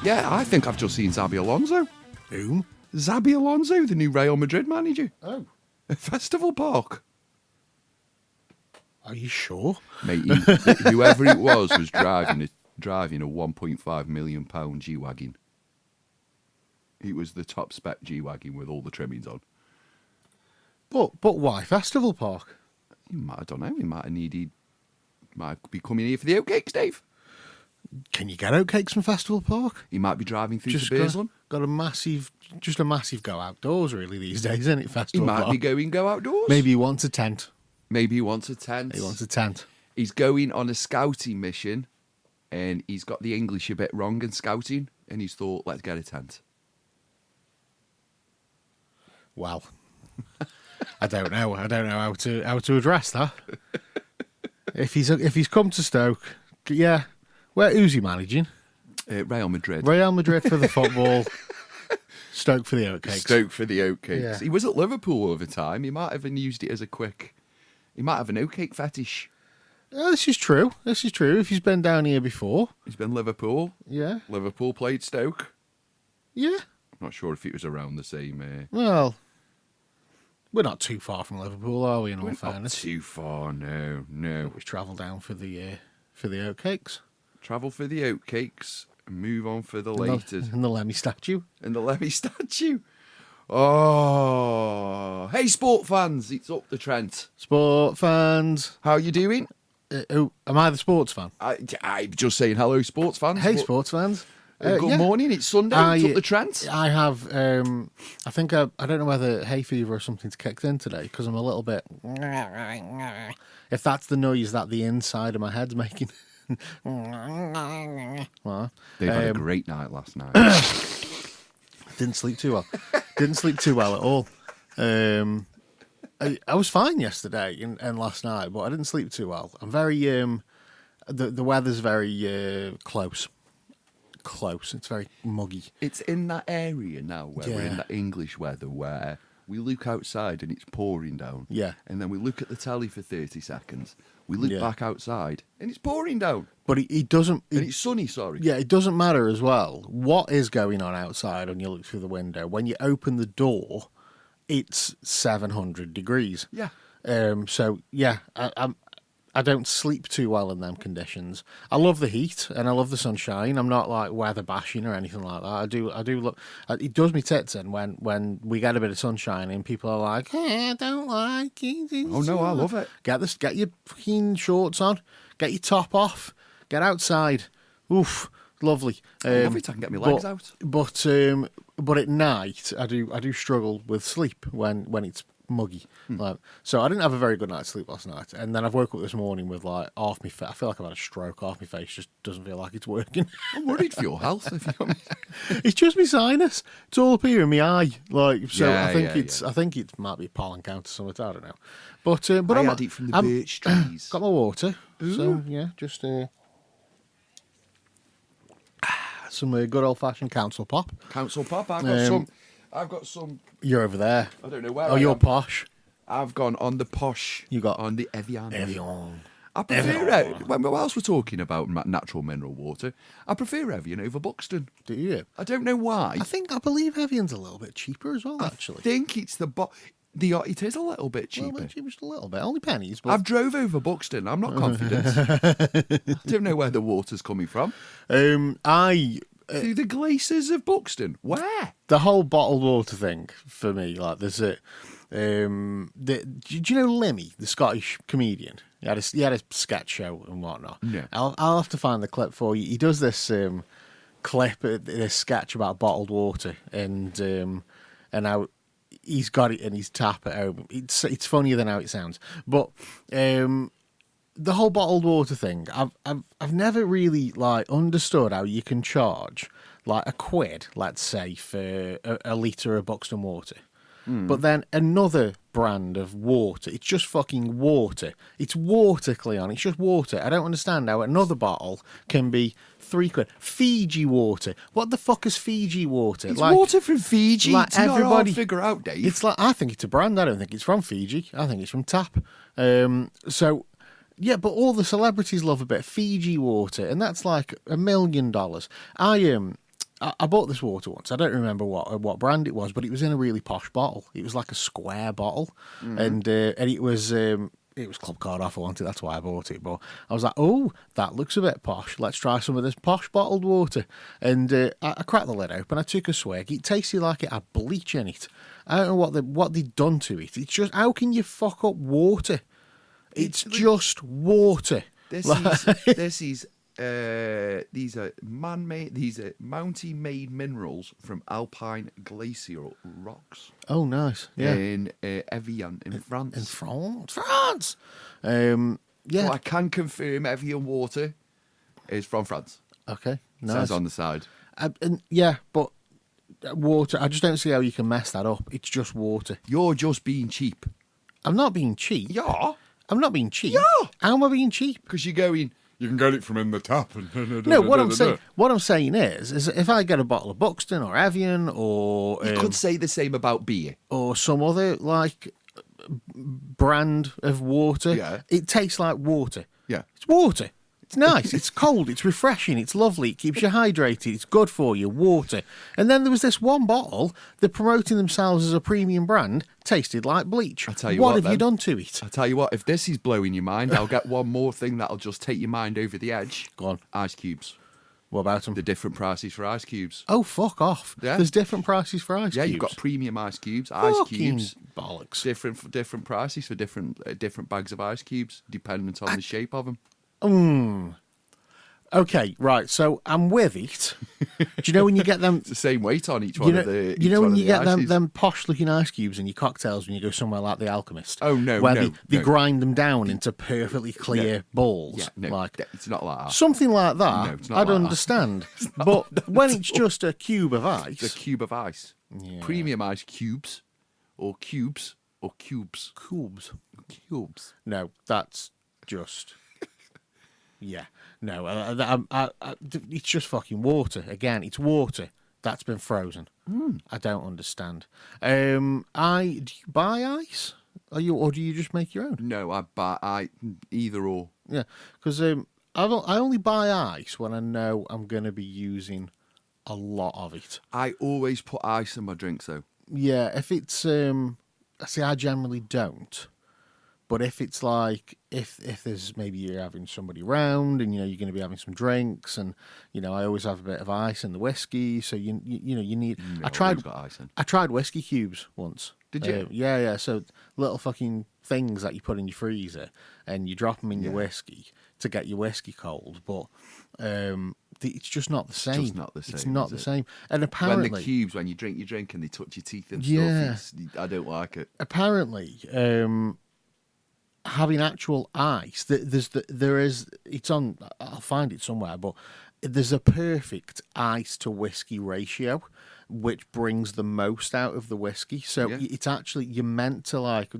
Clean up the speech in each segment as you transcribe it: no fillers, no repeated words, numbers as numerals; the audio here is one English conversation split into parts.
Yeah, I think I've just seen Xabi Alonso. Whom? Xabi Alonso, the new Real Madrid manager. Oh. At Festival Park. Are you sure? Mate, whoever it was driving a £1.5 million G-Wagon. It was the top spec G-Wagon with all the trimmings on. But why Festival Park? I don't know, he might be coming here for the oatcakes, Dave. Can you get oatcakes from Festival Park? He might be driving through to Bearsland. Got a massive go outdoors really these days, isn't it, He Festival might Park? be go outdoors. Maybe he wants a tent. Maybe he wants a tent. He's going on a scouting mission, and he's got the English a bit wrong in scouting, and he's thought, let's get a tent. Well, I don't know how to address that. If he's come to Stoke, yeah. Who's he managing? Real Madrid. Real Madrid for the football. Stoke for the oatcakes. Stoke for the oatcakes. Yeah. He was at Liverpool over time. He might have used it as he might have an oatcake fetish. Oh, this is true. If he's been down here before. He's been Liverpool. Yeah. Liverpool played Stoke. Yeah. I'm not sure if it was around the same... Well, we're not too far from Liverpool, are we, in all fairness? Not too far, no. We travel down for the oatcakes. Travel for the oatcakes and move on for the laters. And the Lemmy statue. Oh. Hey, sport fans, it's up the Trent. Sport fans. How you doing? Am I the sports fan? I'm just saying hello, sports fans. Hey, sports fans. Good morning, it's Sunday, it's up the Trent. I have, I think, I don't know whether hay fever or something's kicked in today, because I'm a little bit... If that's the noise that the inside of my head's making... Well, they've had a great night last night. Didn't sleep too well at all. I was fine yesterday and last night, but I didn't sleep too well. I'm very the weather's very close. It's very muggy. It's in that area now where we're in that English weather where we look outside and it's pouring down. Yeah. And then we look at the telly for 30 seconds. We look back outside and it's pouring down. But it doesn't... And it's sunny, sorry. Yeah, it doesn't matter as well what is going on outside when you look through the window. When you open the door, it's 700 degrees. Yeah. So, yeah, I don't sleep too well in them conditions. I love the heat and I love the sunshine. I'm not like weather bashing or anything like that. I do look. It does me tits in when we get a bit of sunshine and people are like, "Hey, I don't like it." Oh no, I love it. Get your fucking shorts on. Get your top off. Get outside. Oof, lovely. I love it. I can get my legs out. But at night I do struggle with sleep when it's muggy. Like, so I didn't have a very good night's sleep last night, and then I've woke up this morning with like half my face. I feel like I've had a stroke. Half my face just doesn't feel like it's working. I'm worried for your health. If you It's just my sinus. It's all up here in my eye. Like, so Yeah, I think it might be pollen count or something. I don't know. But I had it from the birch trees. Got my water. So yeah, just some good old fashioned council pop. Council pop. I've got some. You're over there. I don't know where. Oh, you're posh. I've gone on the posh. You got on the Evian. Evian. I prefer whilst we're talking about natural mineral water, I prefer Evian over Buxton. Do you? I don't know why. I believe Evian's a little bit cheaper as well. Actually, I think it's it is a little bit cheaper. Well, just a little bit, only pennies. But... I've drove over Buxton. I'm not confident. I don't know where the water's coming from. Through the glaciers of Buxton. Where? The whole bottled water thing for me, like there's a. Do you know Lemmy, the Scottish comedian? He had a sketch show and whatnot. Yeah. I'll have to find the clip for you. He does this clip, this sketch about bottled water, and how he's got it in his tap at home. It's funnier than how it sounds, but the whole bottled water thing, I've never really like understood how you can charge like £1, let's say, for a litre of Buxton water. But then another brand of water, it's just fucking water. It's water, Cleon. It's just water. I don't understand how another bottle can be £3. Fiji water. What the fuck is Fiji water? It's water from Fiji. Like It's not hard everybody to figure out, Dave. It's like, I think it's a brand. I don't think it's from Fiji. I think it's from Tap. So yeah, but all the celebrities love a bit of Fiji water, and that's like $1 million. I bought this water once. I don't remember what brand it was, but it was in a really posh bottle. It was like a square bottle, and it was Club Card off. I wanted. That's why I bought it. But I was like, oh, that looks a bit posh. Let's try some of this posh bottled water. And I cracked the lid open. I took a swig. It tasted like it had bleach in it. I don't know what they'd done to it. It's just, how can you fuck up water? It's just water. These are man-made. These are mountain-made minerals from alpine glacial rocks. Oh, nice. Yeah. In Evian, in France. In France. Yeah. So I can confirm Evian water is from France. Okay. Nice. Says on the side. Yeah, but water. I just don't see how you can mess that up. It's just water. You're just being cheap. I'm not being cheap. Yeah. I'm not being cheap. Yeah. How am I being cheap? Because you're going. You can get it from in the tap. No, what I'm saying is if I get a bottle of Buxton or Evian or you could say the same about beer or some other like brand of water, Yeah. it tastes like water. Yeah. It's water. It's nice. It's cold. It's refreshing. It's lovely. It keeps you hydrated. It's good for you. Water. And then there was this one bottle. They're promoting themselves as a premium brand. Tasted like bleach. I tell you what what, have you then. done to it? I tell you what, if this is blowing your mind, I'll get one more thing that'll just take your mind over the edge. Go on. Ice cubes. What about them? The different prices for ice cubes. Oh, fuck off. Yeah. There's different prices for ice Yeah, cubes. you've got premium ice cubes, ice Fucking cubes, bollocks. different prices for different bags of ice cubes, dependent on the shape of them. Okay, right. So I'm with it. Do you know when you get them? It's the same weight on each one of the. You know when you get ices. them posh looking ice cubes in your cocktails when you go somewhere like the Alchemist. Oh, no, where no, they no. grind them down into perfectly clear balls. Yeah, no, like it's not like that. something like that. No, it's not I'd like that. understand. But when it's just a cube of The ice, cube of ice, premium ice cubes, or cubes, or cubes, cubes. no, that's just. Yeah, no, it's just fucking water. Again, it's water that's been frozen. I don't understand. Do you buy ice? Or do you just make your own? No, I either or. Yeah, because I only buy ice when I know I'm going to be using a lot of it. I always put ice in my drinks though. Yeah, if it's see, I generally don't. But if it's like if there's maybe you're having somebody round and you're going to be having some drinks and I always have a bit of ice in the whiskey, so you need. No, I tried I've got ice in. I tried whiskey cubes once. Did you? Yeah. So little fucking things that you put in your freezer and you drop them in your whiskey to get your whiskey cold, but it's just not the same. Just not the same, It's not is the it? same. And apparently, When the cubes, when you drink your drink and they touch your teeth and Yeah. stuff, I don't like it. apparently, having actual ice, it's on. I'll find it somewhere, but there's a perfect ice to whiskey ratio, which brings the most out of the whiskey. So Yeah. it's actually, you're meant to, like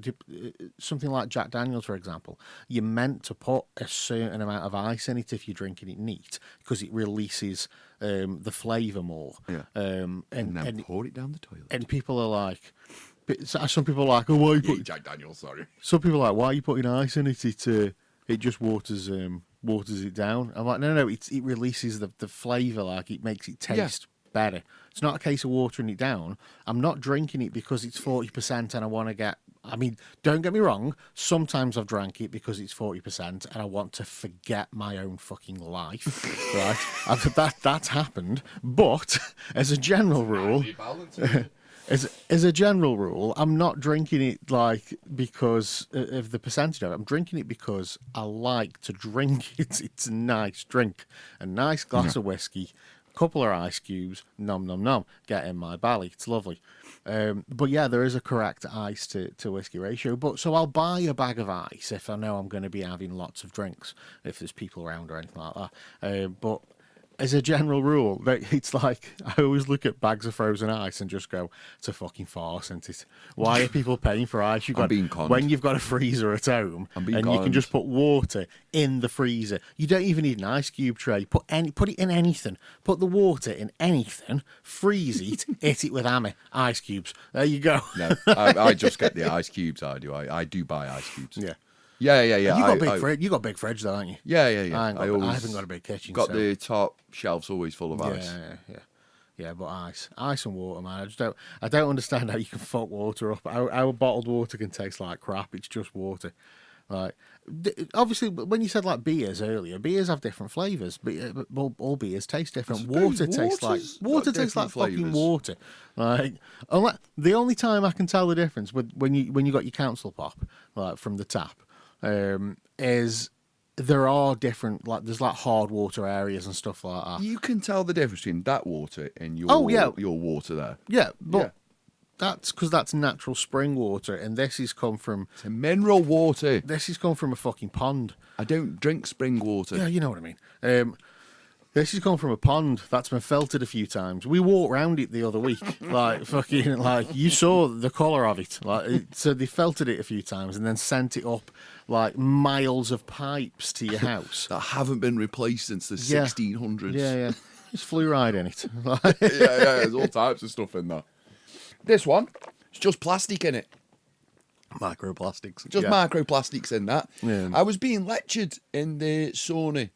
something like Jack Daniels, for example. You're meant to put a certain amount of ice in it if you're drinking it neat, because it releases the flavour more. Yeah. And And pour it down the toilet. and people are like. Some people are like, oh, why you put? Jack Daniels, sorry. Some people are like, why are you putting ice in it? It just waters it down. I'm like, no, it releases the flavour, like it makes it taste better. It's not a case of watering it down. I'm not drinking it because it's 40% and I want to get. I mean, don't get me wrong. Sometimes I've drank it because it's 40% and I want to forget my own fucking life. Right? That's happened. But as a general rule. As a general rule, I'm not drinking it like because of the percentage of it. I'm drinking it because I like to drink it. It's a nice drink, a nice glass of whiskey, couple of ice cubes, nom nom nom. Get in my belly. It's lovely. But yeah, there is a correct ice to whiskey ratio. But so I'll buy a bag of ice if I know I'm going to be having lots of drinks, if there's people around or anything like that. But as a general rule, it's like I always look at bags of frozen ice and just go, "It's a fucking farce, isn't it? Why are people paying for ice? I'm being conned. When you've got a freezer at home I'm and being you can conned. just put water in the freezer. You don't even need an ice cube tray. Put it in anything. Put the water in anything. Freeze it. Hit it with hammer. Ice cubes. There you go. No, I just get the ice cubes. I do buy ice cubes. Yeah. Yeah. You got a big fridge. You got a big fridge, though, haven't you? Yeah. I haven't got a big kitchen. Got so. the top shelves always full of ice. Yeah, but ice and water, man. I don't understand how you can fuck water up. How bottled water can taste like crap. It's just water. Like, obviously, when you said like beers earlier, beers have different flavors, but all beers taste different. Water tastes like fucking water. Like, the only time I can tell the difference when you got your council pop like from the tap, is there are different, like there's like hard water areas and stuff like that. You can tell the difference between that water and your water there. Yeah, but Yeah. that's because that's natural spring water, and this has come from It's a mineral water. a fucking pond. I don't drink spring water. Yeah, you know what I mean. This has come from a pond that's been filtered a few times. We walked round it the other week, you saw the colour of it. So they filtered it a few times and then sent it up like miles of pipes to your house. That haven't been replaced since the 1600s. Yeah. There's fluoride in it. yeah. There's all types of stuff in there. This one, it's just plastic in it. Microplastics. Just microplastics in that. Yeah. I was being lectured in the sauna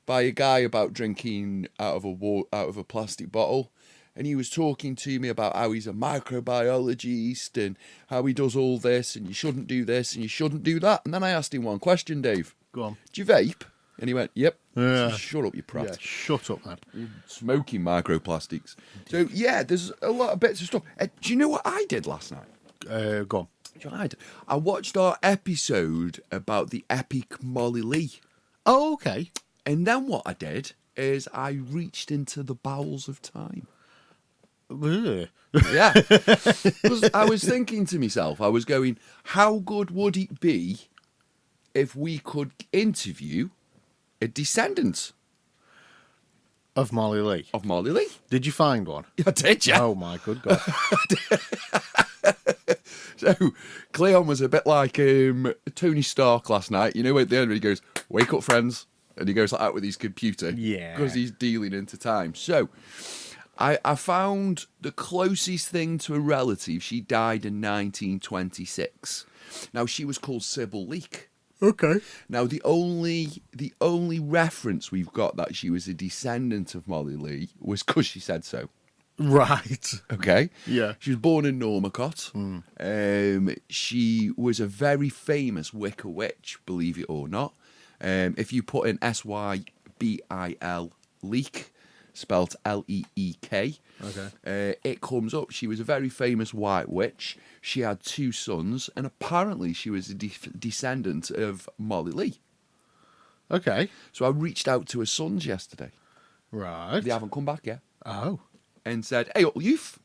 by a guy about drinking out of a plastic bottle, and he was talking to me about how he's a microbiologist and how he does all this, and you shouldn't do this and you shouldn't do that. And then I asked him one question, Dave. Go on. Do you vape? And he went, "Yep." Yeah. So shut up, you prat. Yeah, shut up, man. Smoking microplastics. So yeah, there's a lot of bits of stuff. Do you know what I did last night? Go on. Do you know what I did? I watched our episode about the epic Molly Lee. Oh, okay. And then what I did is I reached into the bowels of time. Ugh. Yeah. 'Cause I was thinking to myself, I was going, how good would it be if we could interview a descendant Of Molly Lee. of Molly Lee? Did you find one? I did, yeah. Oh, my good God. So Cleon was a bit like Tony Stark last night. You know, at the end he goes, "Wake up, friends," and he goes like that with his computer. Yeah. Because he's dealing into time. So I found the closest thing to a relative. She died in 1926. Now she was called Sybil Leek. Okay. Now the only reference we've got that she was a descendant of Molly Lee was because she said so. Right. Okay. Yeah. She was born in Normacott. She was a very famous Wicca witch, believe it or not. If you put in Sybil Leek, spelt Leek, Okay. it comes up. She was a very famous white witch. She had 2 sons, and apparently she was a descendant of Molly Lee. Okay. So I reached out to her sons yesterday. Right. They haven't come back yet. Oh. And said, "Hey, up, youth.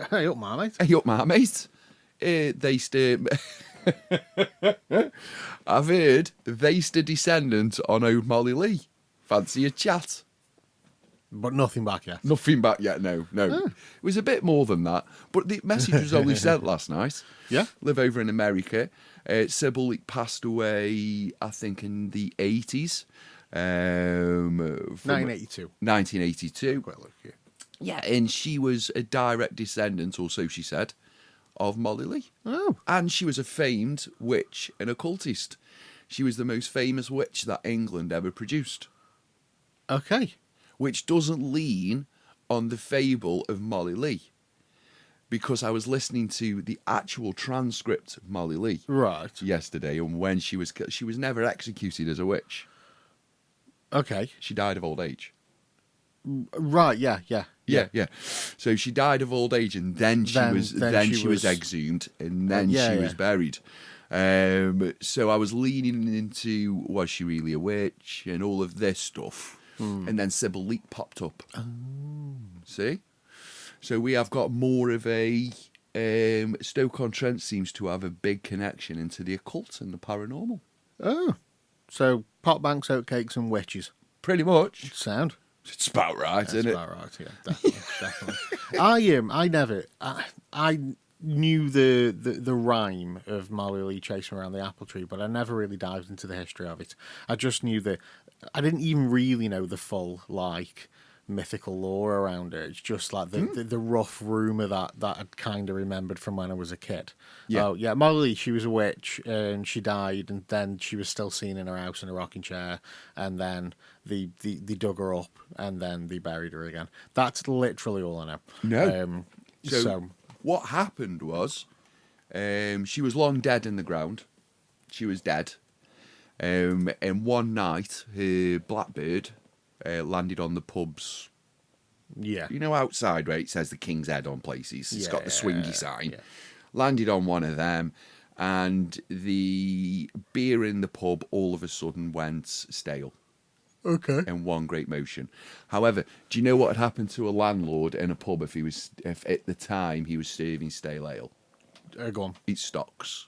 Hey, up, my mate. Hey, up, my mate. I've heard they's the descendant on old Molly Lee. Fancy a chat?" But nothing back yet. Nothing back yet, no. It was a bit more than that. But the message was only sent last night. Yeah? Live over in America. Sybil Leek passed away, I think, in the 80s. 1982. 1982. Quite look, yeah. Yeah, and she was a direct descendant, or so she said, of Molly Lee. Oh. And she was a famed witch and occultist. She was the most famous witch that England ever produced, Okay. which doesn't lean on the fable of Molly Lee. Because I was listening to the actual transcript of Molly Lee Right. yesterday, and when she was never executed as a witch. Okay. She died of old age. Right, yeah. Yeah. So she died of old age, and then she was exhumed, and then she was buried. So I was leaning into, was she really a witch, and all of this stuff, and then Sybil Leek popped up. Oh. See, so we have got more of a Stoke-on-Trent seems to have a big connection into the occult and the paranormal. Oh. So, pot banks, oatcakes and witches. Pretty much. Sound. It's about right, isn't it? It's about right, yeah, definitely. I knew the rhyme of Molly Lee chasing around the apple tree, but I never really dived into the history of it. I just knew that I didn't even really know the full mythical lore around it. It's just like the rough rumour that I'd kind of remembered from when I was a kid. Yeah. Oh, yeah, Molly Lee, she was a witch, and she died, and then she was still seen in her house in a rocking chair, and then they dug her up, and then they buried her again. That's literally all I know. No. So what happened was, she was long dead in the ground. She was dead. And one night, her blackbird landed on the pub's, outside where it says the King's Head on places. It's got the swingy sign. Yeah. Landed on one of them, and the beer in the pub all of a sudden went stale. Okay. In one great motion. However, do you know what had happened to a landlord in a pub if at the time he was serving stale ale? Go on. It stocks.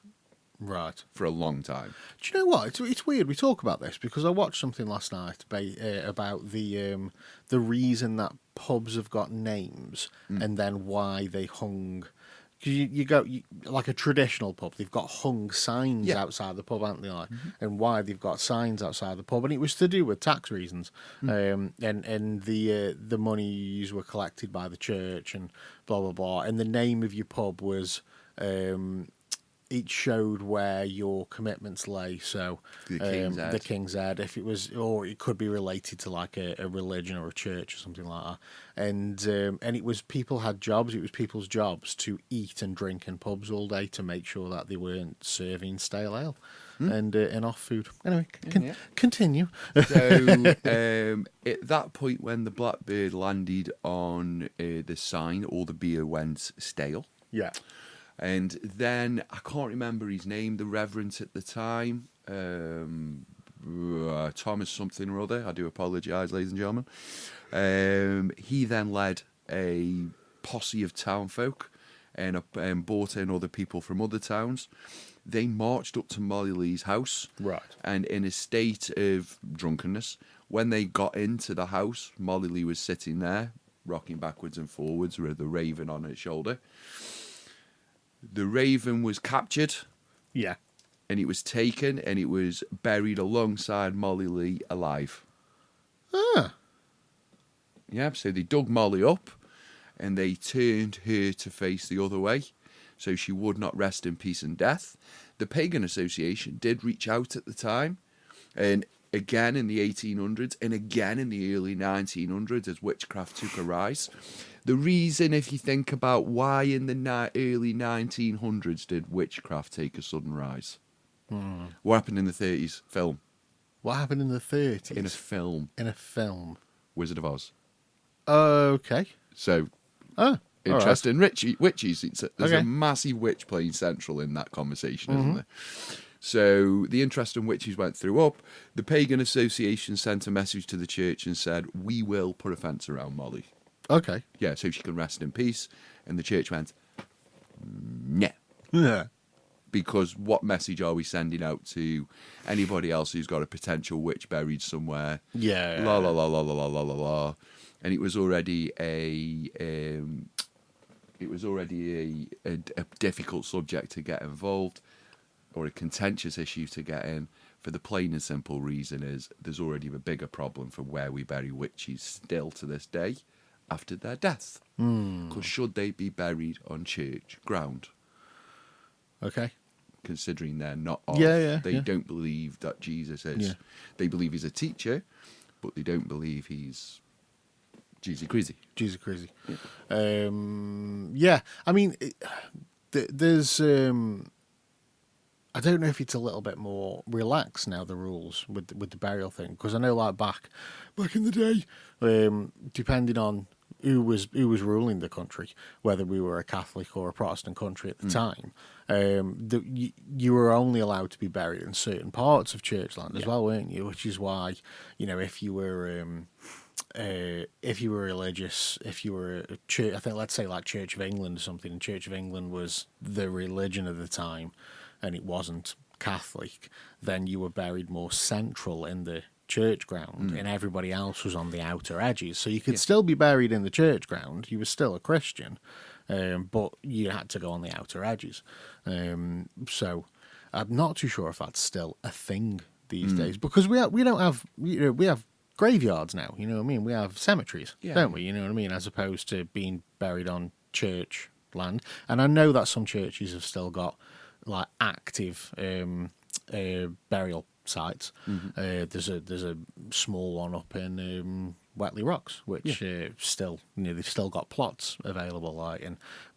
Right. For a long time. Do you know what? It's weird we talk about this because I watched something last night about the reason that pubs have got names and then why they hung. Because you go like a traditional pub, they've got hung signs outside the pub, haven't they? And why they've got signs outside the pub, and it was to do with tax reasons. And the monies were collected by the church and blah blah blah. And the name of your pub was. It showed where your commitments lay. So the King's Head, if it was, or it could be related to like a religion or a church or something like that. And it was people had jobs. It was people's jobs to eat and drink in pubs all day to make sure that they weren't serving stale ale and off food. Anyway, continue. So at that point, when the blackbird landed on the sign, all the beer went stale. Yeah. And then, I can't remember his name, the Reverend at the time, Thomas something or other, I do apologise, ladies and gentlemen. He then led a posse of townfolk and brought in other people from other towns. They marched up to Molly Lee's house. Right. And in a state of drunkenness, when they got into the house, Molly Lee was sitting there, rocking backwards and forwards with the raven on her shoulder. The raven was captured. Yeah. And it was taken and it was buried alongside Molly Lee alive. Ah. Yeah, so they dug Molly up and they turned her to face the other way so she would not rest in peace and death. The Pagan Association did reach out at the time, and again in the 1800s and again in the early 1900s as witchcraft took a rise. The reason, if you think about why in the early 1900s did witchcraft take a sudden rise? What happened in the 30s? Film. What happened in the 30s? In a film. In a film. Wizard of Oz. Okay. So, interest in witches. There's a massive witch playing central in that conversation, isn't there? So the interest in witches went through up. The Pagan Association sent a message to the church and said, we will put a fence around Molly. Okay. Yeah, so she can rest in peace. And the church went, nah. Yeah. Because what message are we sending out to anybody else who's got a potential witch buried somewhere? Yeah. La la la la la la la la la. And it was already a difficult subject to get involved, or a contentious issue to get in, for the plain and simple reason is there's already a bigger problem for where we bury witches still to this day after their death. Because should they be buried on church ground? Okay. Considering they're not of, they don't believe that Jesus is. Yeah. They believe he's a teacher, but they don't believe he's Jesus crazy. Jesus crazy. Yeah. I mean, there's... I don't know if it's a little bit more relaxed now, the rules with the burial thing, because I know like back in the day, depending on who was ruling the country, whether we were a Catholic or a Protestant country at the time, you were only allowed to be buried in certain parts of churchland as well, weren't you? Which is why, if you were religious, if you were a church, I think let's say like Church of England or something, and Church of England was the religion of the time, and it wasn't Catholic, then you were buried more central in the church ground, and everybody else was on the outer edges. So you could still be buried in the church ground. You were still a Christian, but you had to go on the outer edges. So I'm not too sure if that's still a thing these days, because we don't have, we have graveyards now. You know what I mean? We have cemeteries, don't we? You know what I mean? As opposed to being buried on church land. And I know that some churches have still got like active burial sites. There's a small one up in Wetley Rocks, which still, they've still got plots available. Like,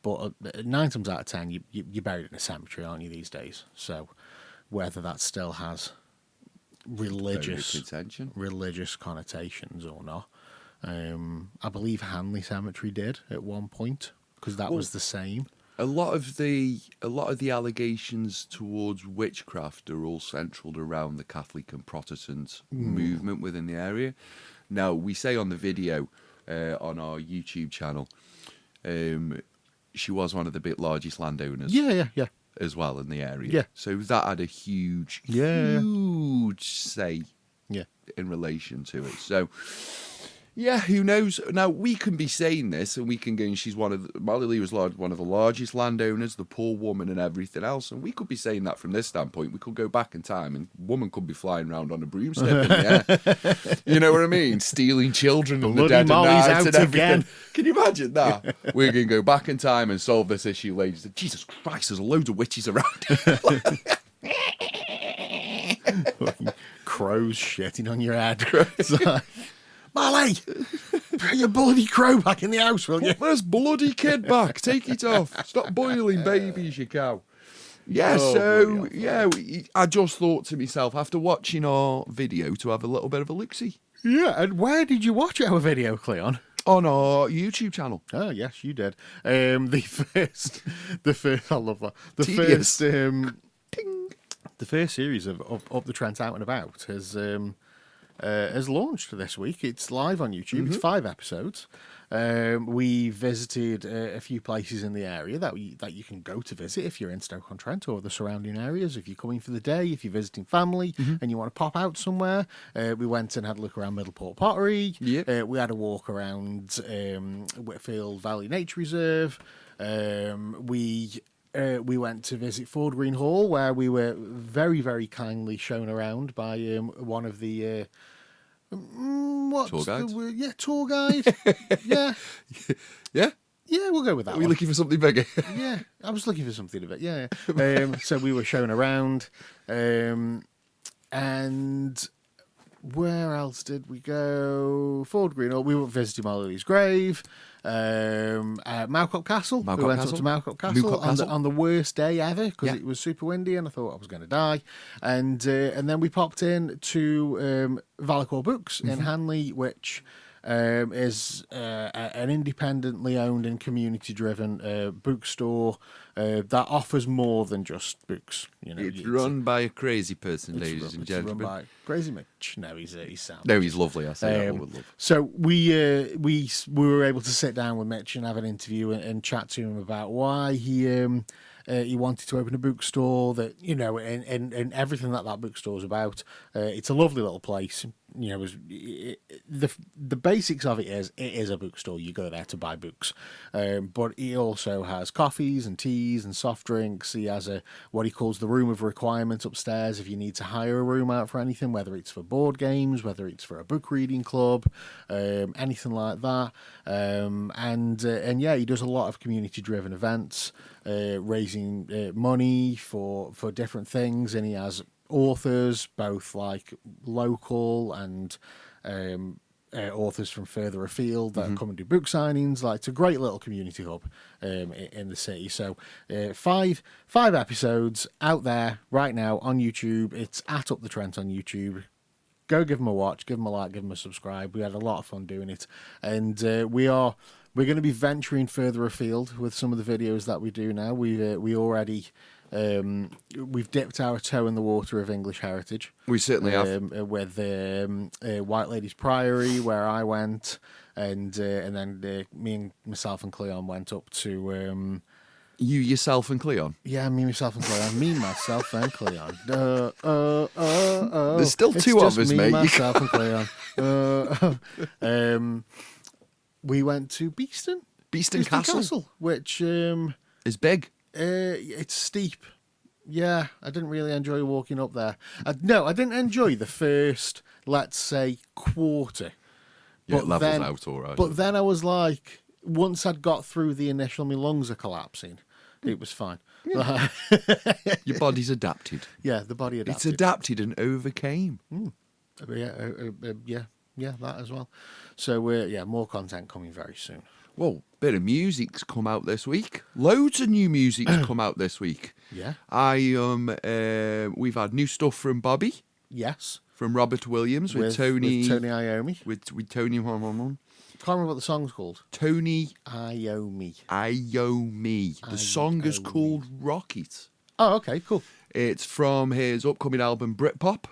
but 9 times out of 10, you're buried in a cemetery, aren't you, these days? So whether that still has religious connotations or not, I believe Hanley Cemetery did at one point, because that was the same. A lot of the allegations towards witchcraft are all centred around the Catholic and Protestant movement within the area. Now, we say on the video on our YouTube channel, she was one of the largest landowners. Yeah. As well in the area. Yeah. So that had a huge say in relation to it. So, yeah, who knows? Now, we can be saying this, and we can go, and she's Molly Lee was one of the largest landowners, the poor woman and everything else, and we could be saying that from this standpoint. We could go back in time, and woman could be flying around on a broomstick in the air. You know what I mean? Stealing children and the dead of night and everything. Again. Can you imagine that? We're going to go back in time and solve this issue, ladies. Jesus Christ, there's loads of witches around. Crows shitting on your head. Molly, put your bloody crow back in the house, will you? Put this bloody kid back. Take it off. Stop boiling babies, you cow. Yeah, I just thought to myself, after watching our video, to have a little bit of a look-see. Yeah, and where did you watch our video, Cleon? On our YouTube channel. Oh, yes, you did. The first, I love that. The first series of Up the Trent Out and About has launched this week. It's live on YouTube. It's 5 episodes. We visited a few places in the area that you can go to visit if you're in Stoke-on-Trent or the surrounding areas. If you're coming for the day, if you're visiting family and you want to pop out somewhere, we went and had a look around Middleport Pottery. Yep. We had a walk around Whitfield Valley Nature Reserve. We went to visit Ford Green Hall, where we were very, very kindly shown around by one of the tour guides? Tour guide. Yeah. Yeah? Yeah, we'll go with that. Are we looking for something bigger? Yeah, I was looking for something a bit. Yeah. So we were shown around, and where else did we go? Ford Green Hall. We were visiting Molly's grave. Malcop Castle. We went up to Malcop Castle on the worst day ever, because it was super windy and I thought I was going to die. And then we popped in to Valacore Books in Hanley, which is an independently owned and community-driven bookstore that offers more than just books. It's run by a crazy person, ladies and gentlemen. It's run by Crazy Mitch. No, he's sound. No, he's lovely. I say that with love. So we were able to sit down with Mitch and have an interview and chat to him about why he wanted to open a bookstore, that and everything that bookstore's about. It's a lovely little place. The basics of it is a bookstore. You go there to buy books, but he also has coffees and teas and soft drinks. He has what he calls the room of requirement upstairs if you need to hire a room out for anything, whether it's for board games, whether it's for a book reading club, anything like that. He does a lot of community driven events, raising money for different things, and he has authors, both like local and authors from further afield that come and do book signings. Like, it's a great little community hub in the city. So 5 episodes out there right now on YouTube. It's at Up the Trent on YouTube. Go give them a watch, give them a like, give them a subscribe. We had a lot of fun doing it, and we're going to be venturing further afield with some of the videos that we do now. We already we've dipped our toe in the water of English heritage. We certainly have. With White Ladies Priory, where I went, and then me and myself and Cleon went up to You, yourself, and Cleon. Yeah, me, myself, and Cleon. Me, myself, and Cleon. There's still two of us, me, mate. myself, and Cleon. We went to Beeston Castle, which is big. It's steep. Yeah, I didn't really enjoy walking up there. No, I didn't enjoy the first, let's say, quarter. Yeah, it levels out all right. But then I was like, once I'd got through the initial, my lungs are collapsing. It was fine. Yeah. Your body's adapted. Yeah, the body adapted. It's adapted and overcame. Yeah, that as well. So, more content coming very soon. Well, bit of music's come out this week. Loads of new music's come out this week. Yeah. We've had new stuff from Bobby. Yes. From Robert Williams with Tony. With Tony Iommi. With Tony. Can't remember what the song's called. Tony Iommi. The song is called Rocket. Oh, okay, cool. It's from his upcoming album Britpop.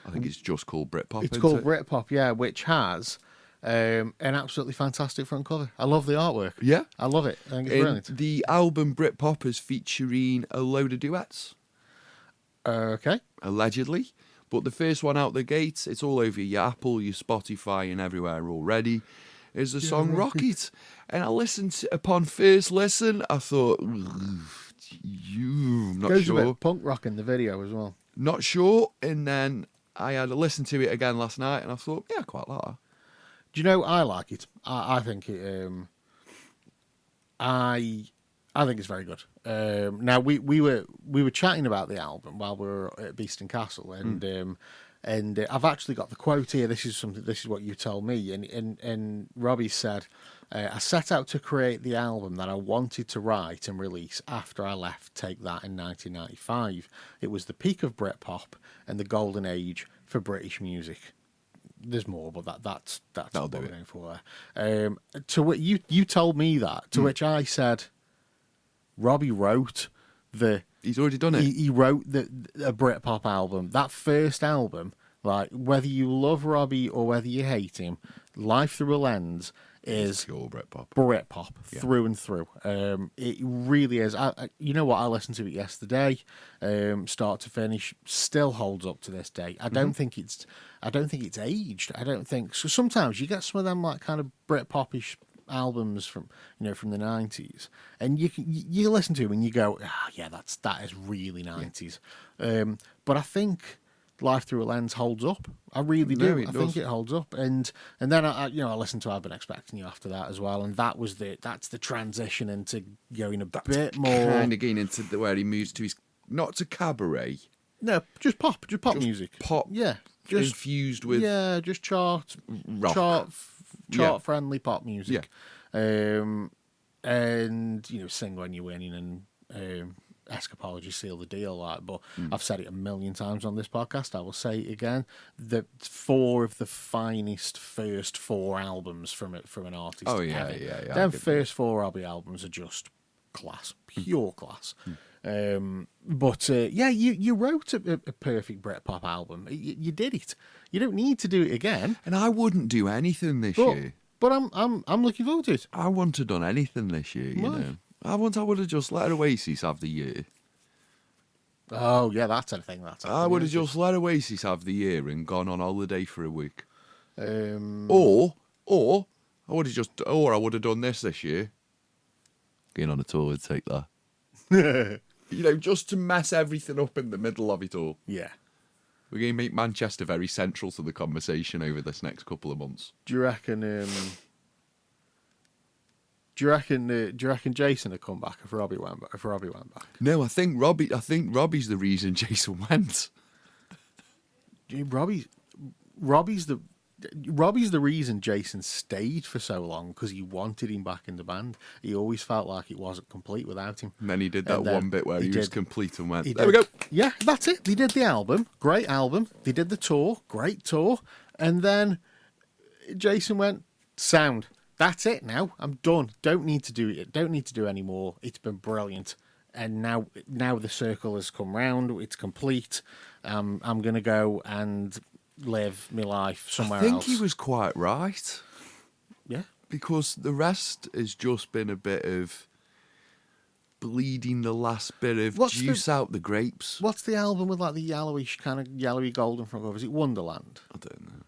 I think it's just called Britpop. It's called Britpop, yeah, which has an absolutely fantastic front cover. I love the artwork. Yeah. I love it. I think it's brilliant. The album Britpop is featuring a load of duets. Okay. Allegedly. But the first one out the gates, it's all over your Apple, your Spotify, and everywhere already, is the song Rocket. And I listened upon first listen, I thought, I'm not Goes sure. a bit punk rock in the video as well. Not sure. And then I had to listen to it again last night, and I thought, yeah, I quite like that. Do you know, I like it. I think it. I think it's very good. Now we were chatting about the album while we were at Beeston Castle, and I've actually got the quote here. This is what you told me, and Robbie said, I set out to create the album that I wanted to write and release after I left Take That in 1995. It was the peak of Britpop and the golden age for British music. There's more, but that's what we're going for there. To what you told me that, to which I said, Robbie wrote He's already done it. He wrote a Britpop album. That first album, like whether you love Robbie or whether you hate him, Life Through a Lens is pure Britpop. Britpop through and through. It really is. You know what? I listened to it yesterday, start to finish. Still holds up to this day. I don't think it's aged. I don't think so. Sometimes you get some of them like kind of Britpopish albums from the 90s, and you listen to them and you go, that is really 90s. But I think Life Through a Lens holds up. I really do. I think it holds up. And then I listened to I've Been Expecting You after that as well, and that's the transition into going a bit more kind of getting into where he moves to his not to cabaret. No, just pop music. Pop, yeah, just infused with just chart friendly pop music. Yeah. And Sing When You're Winning and Escapology Seal the Deal, but I've said it a million times on this podcast. I will say it again. The 4 of the finest first 4 albums from an artist. Oh yeah, ever. yeah. Them first 4 Robbie albums are just class, pure class. But you wrote a perfect Britpop album. You did it. You don't need to do it again. And I wouldn't do anything this year. But I'm looking forward to it. I wouldn't have done anything this year. You know, I would have just let Oasis have the year. Oh yeah, that's a thing. I would have just let Oasis have the year and gone on holiday for a week. Or I would have done this year. Going on a tour would take that. Just to mess everything up in the middle of it all. Yeah. We're going to make Manchester very central to the conversation over this next couple of months. Do you reckon? Do you reckon Jason would come back if Robbie went back? No, I think Robbie's the reason Jason went. Robbie's the reason Jason stayed for so long, because he wanted him back in the band. He always felt like it wasn't complete without him. And then he did that one bit where he was complete and went, there we go. Yeah, that's it. They did the album. Great album. They did the tour. Great tour. And then Jason went, sound. That's it now. I'm done. Don't need to do it. Don't need to do any more. It's been brilliant. And now the circle has come round. It's complete. I'm going to go and live my life somewhere else. I think he was quite right. Yeah. Because the rest has just been a bit of bleeding the last bit of juice out the grapes. What's the album with like the yellowish kind of yellowy golden front cover? Is it Wonderland? I don't know.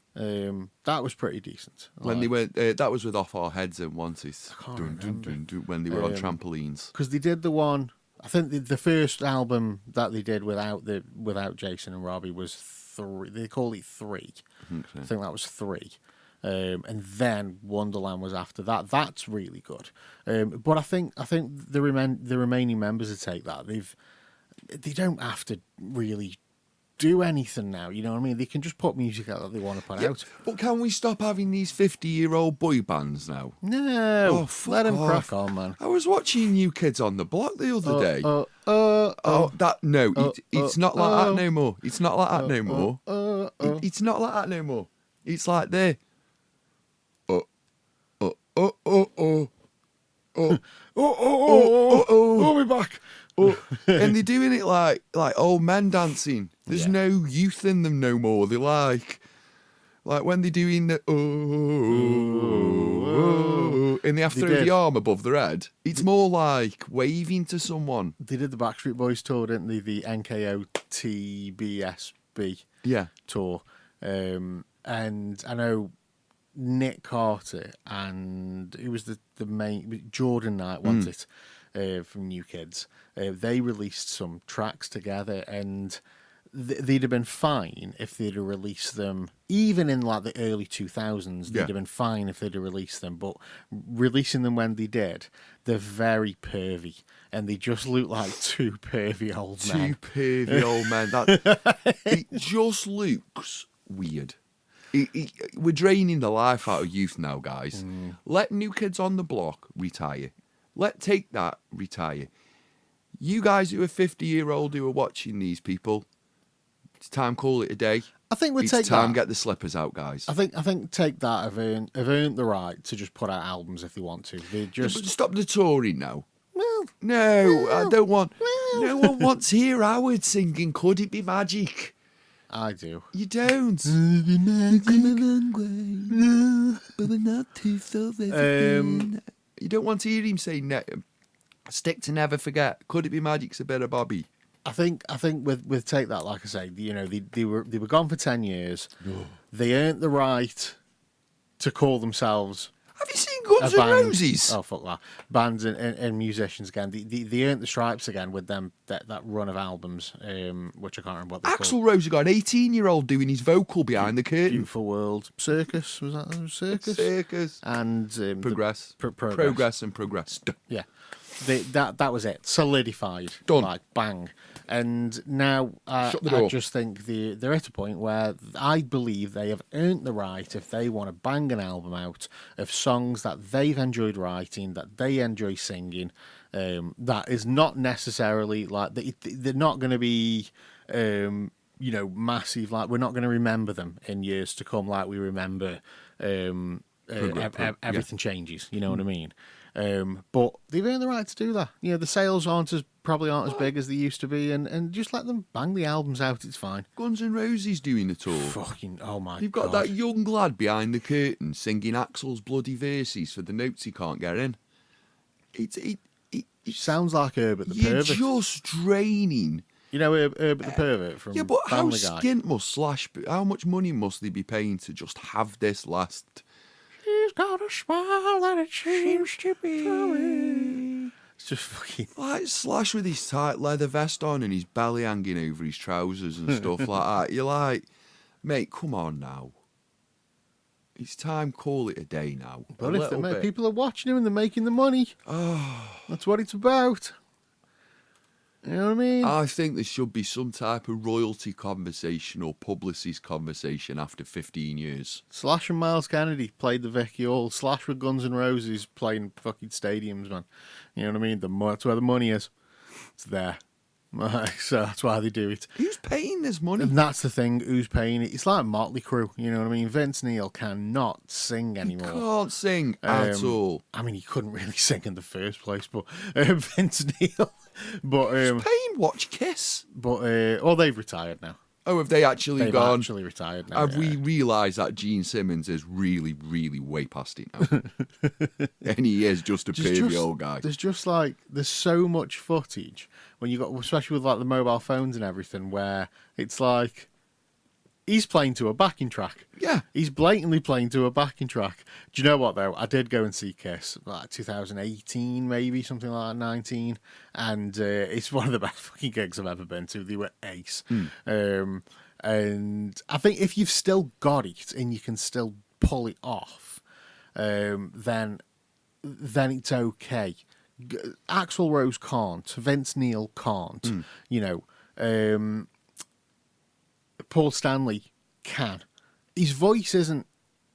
That was pretty decent. When they went, that was with Off Our Heads and Once It. I can't remember. When they were on trampolines. Because they did the one. I think the first album that they did without Jason and Robbie was 3. They called it 3. I think that was 3. And then Wonderland was after that. That's really good. But I think the remaining members to take that. They don't have to really do anything now. You know what I mean? They can just put music out that they want to put out. But can we stop having these 50-year-old boy bands now? No. Let them crack on, man. I was watching New Kids on the Block the other day. It's not like that no more. It's not like that no more. It's not like that no more. It's like they. We're back. And they're doing it like old men dancing. There's no youth in them no more. They're like when they're doing the and they have to throw the arm above their head. It's more like waving to someone. They did the Backstreet Boys tour, didn't they? The NKOTBSB tour. And I know Nick Carter and it was the main Jordan Knight, wasn't it? From New Kids. They released some tracks together, and they'd have been fine if they'd have released them, even in like the early 2000s. They'd have been fine if they'd have released them, but releasing them when they did, they're very pervy, and they just look like two pervy old men. Two pervy old men. It just looks weird. We're draining the life out of youth now, guys. Let New Kids on the Block retire. Let Take That retire. You guys who are 50-year-old who are watching these people, it's time call it a day. I think we'll it's time get the slippers out, guys. I think Take That have earned the right to just put out albums if they want to. They just but stop the touring now. Well, I don't want. No one wants to hear Howard singing "Could It Be Magic." I do. You don't. You don't want to hear him say "Stick to Never Forget." Could It Be Magic's a better Bobby. I think with Take That, like I say, they were gone for 10 years. They earned the right to call themselves. Have you seen Guns N' Roses? Oh fuck that! Bands and musicians again. They earned the stripes again with them that run of albums, which I can't remember what they're Axl called. Rose got an 18-year-old doing his vocal behind the curtain. Beautiful World, Circus was that Circus? Circus and Progress, Progress and Progressed. Yeah. That was it. Solidified. Done. Like, bang. And now Shut the door. I just think they're at a point where I believe they have earned the right, if they want to bang an album out of songs that they've enjoyed writing, that they enjoy singing, that is not necessarily like they're not going to be massive. Like, we're not going to remember them in years to come like we remember everything changes. You know what I mean? But they've earned the right to do that. You know, the sales probably aren't as big as they used to be, and just let them bang the albums out. It's fine. Guns N' Roses doing the tour. Fucking oh my! You've got that young lad behind the curtain singing Axl's bloody verses for the notes he can't get in. It sounds like Herbert the Pervert. Pervert. Just draining. You know Herbert the Pervert from but Family Guy. How skint must Slash? How much money must they be paying to just have this last? She's got a smile that it seems to be. It's just fucking like Slash with his tight leather vest on and his belly hanging over his trousers and stuff like that. You're like, mate, come on now. It's time, call it a day now. But if people are watching him and they're making the money, that's what it's about. You know what I mean? I think there should be some type of royalty conversation or publicist conversation after 15 years. Slash and Miles Kennedy played the Vicky Hall. Slash with Guns N' Roses playing fucking stadiums, man. You know what I mean? That's where the money is. It's there. So that's why they do it. Who's paying this money? And that's the thing. Who's paying it? It's like Motley Crue. You know what I mean? Vince Neil cannot sing anymore. He can't sing at all. I mean, he couldn't really sing in the first place, but Vince Neil. But paying Watch Kiss. But they've retired now. Oh, have they actually They've gone? actually retired now. Have we realised that Gene Simmons is really, really way past it now? And he is just a pervy old guy. There's so much footage when you got, especially with like the mobile phones and everything, where it's like he's playing to a backing track. Yeah. He's blatantly playing to a backing track. Do you know what, though? I did go and see Kiss, like 2018, maybe, something like that, 19. And it's one of the best fucking gigs I've ever been to. They were ace. And I think if you've still got it and you can still pull it off, then it's okay. Axl Rose can't. Vince Neil can't. You know, Paul Stanley can. His voice isn't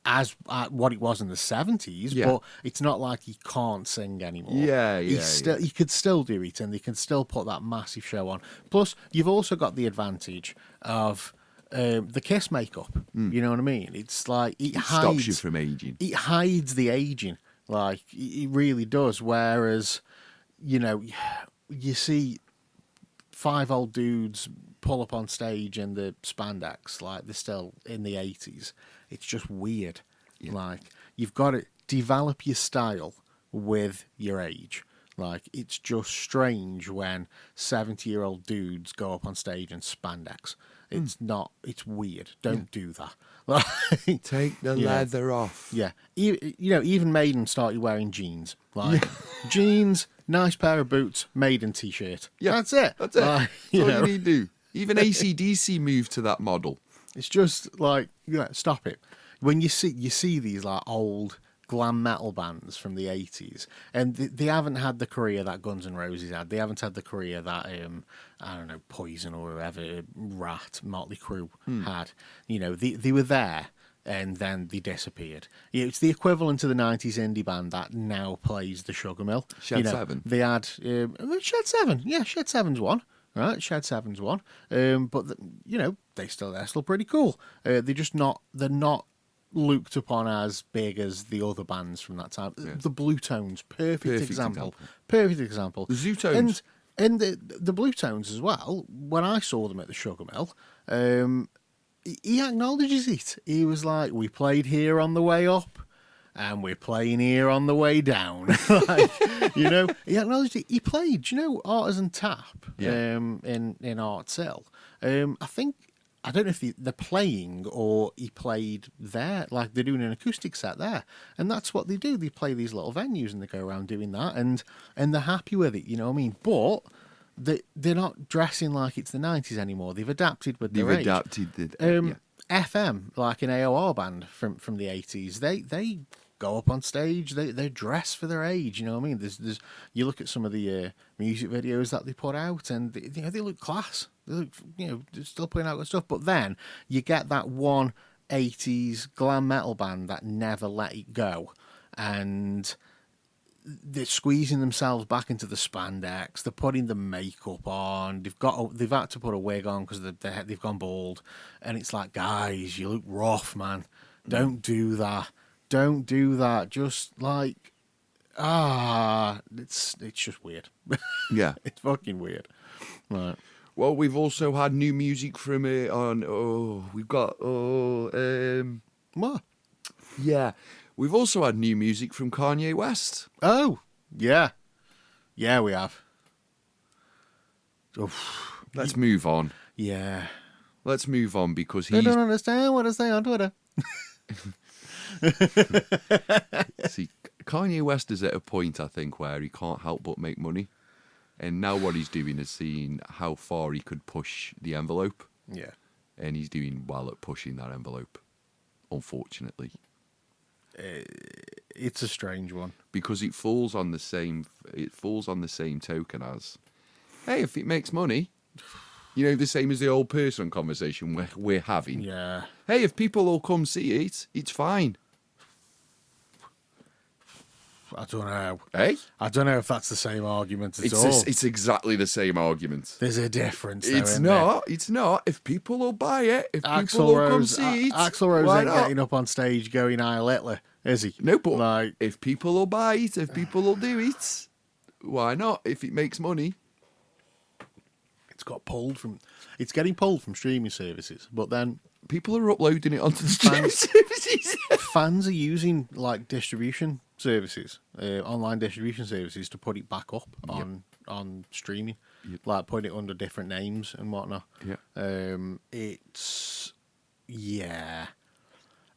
as what it was in the 70s, but it's not like he can't sing anymore. He could still do it, and they can still put that massive show on. Plus, you've also got the advantage of the Kiss makeup. You know what I mean? It's like it stops you from aging. It hides the aging, like it really does. Whereas, you know, you see 5 old dudes pull up on stage in the spandex like they're still in the 80s. It's just weird. Like, you've got to develop your style with your age. Like, it's just strange when 70-year-old dudes go up on stage in spandex. It's not, it's weird. Don't do that. Like, take the leather off. Yeah. You know, even Maiden started wearing jeans. Like, jeans, nice pair of boots, Maiden t-shirt. Yeah. That's it. That's it. That's all you need to do. Even AC/DC moved to that model. It's just like, stop it. When you see these like old glam metal bands from the 80s, and they haven't had the career that Guns N' Roses had. They haven't had the career that I don't know, Poison or whoever, Rat, Motley Crue had. You know, they were there, and then they disappeared. It's the equivalent to the 90s indie band that now plays the Sugar Mill. Shed 7. They had Shed 7. Yeah, Shed 7's one. Right, Shed 7's one. But you know, they're still pretty cool. They're not looked upon as big as the other bands from that time. Yeah. The Blue Tones, perfect example. Perfect example. The Zootones. And the Blue Tones as well, when I saw them at the Sugar Mill, he acknowledges it. He was like, we played here on the way up, and we're playing here on the way down. Like, you know, he acknowledged it. He played, you know, Artisan Tap in Arts Hill. I don't know if they're playing or he played there, like they're doing an acoustic set there. And that's what they do. They play these little venues and they go around doing that, and they're happy with it, you know what I mean? But they're not dressing like it's the 90s anymore. They've adapted with their age. FM, like an AOR band from the 80s, they go up on stage, they dress for their age, you know what I mean? There's you look at some of the music videos that they put out, and they look class. They look, you know, they're still putting out good stuff. But then you get that one 80s glam metal band that never let it go, and they're squeezing themselves back into the spandex. They're putting the makeup on. They've had to put a wig on because they've gone bald, and it's like, guys, you look rough, man. Don't do that. Don't do that. Just like, it's just weird. Yeah, it's fucking weird. Right. Well, we've also had new music from what? Yeah, we've also had new music from Kanye West. Oh, yeah, we have. Oof. Let's move on. Yeah, let's move on because they don't understand what I say on Twitter. See, Kanye West is at a point, I think, where he can't help but make money. And now what he's doing is seeing how far he could push the envelope. Yeah. And he's doing well at pushing that envelope, unfortunately. It's a strange one. Because it falls on the same token as, hey, if it makes money, you know, the same as the old person conversation we're having. Yeah. Hey, if people will come see it, it's fine. I don't know. Hey? I don't know if that's the same argument at all. It's exactly the same argument. There's a difference, though, It's not. It's not. If people will buy it, if people will come see it, Axl Rose ain't getting up on stage going Heil Hitler, is he? No, but if people will buy it, if people will do it, why not? If it makes money. It's getting pulled from streaming services, but then people are uploading it onto the streaming services. Fans are using like distribution services, online distribution services, to put it back up on streaming, like putting it under different names and whatnot. It's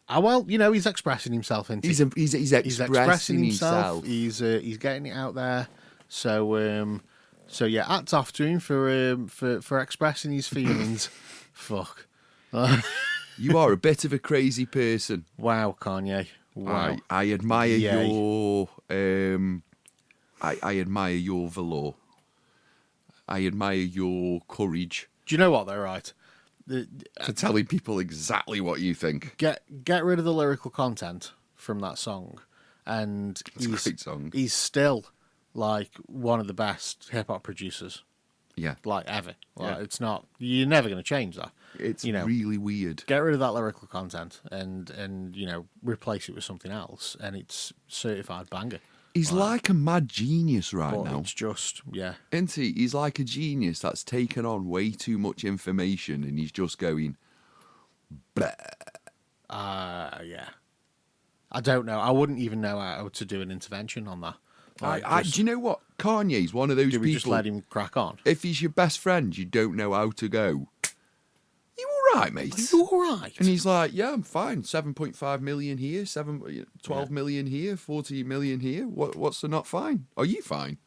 well, he's expressing himself. He's expressing himself. He's getting it out there. So yeah, hats off to him for expressing his feelings. Fuck. You are a bit of a crazy person. Wow, Kanye. Wow. I admire your I admire your velour. I admire your courage. Do you know what? They're right. For telling people exactly what you think. Get rid of the lyrical content from that song, and it's a great song. He's still like one of the best hip hop producers. Yeah, like ever. Like, it's not. You're never going to change that. It's really weird. Get rid of that lyrical content and replace it with something else, and it's certified banger. He's like a mad genius right now. It's just, Isn't he? He's like a genius that's taken on way too much information, and he's just going, bleh. Yeah. I don't know. I wouldn't even know how to do an intervention on that. Do you know what? Kanye's one of those people. Just let him crack on? If he's your best friend, you don't know how to go. You all right, mate? You all right? And he's like, yeah, I'm fine. 7.5 million here, 12 million here, 40 million here. What's the not fine? Are you fine?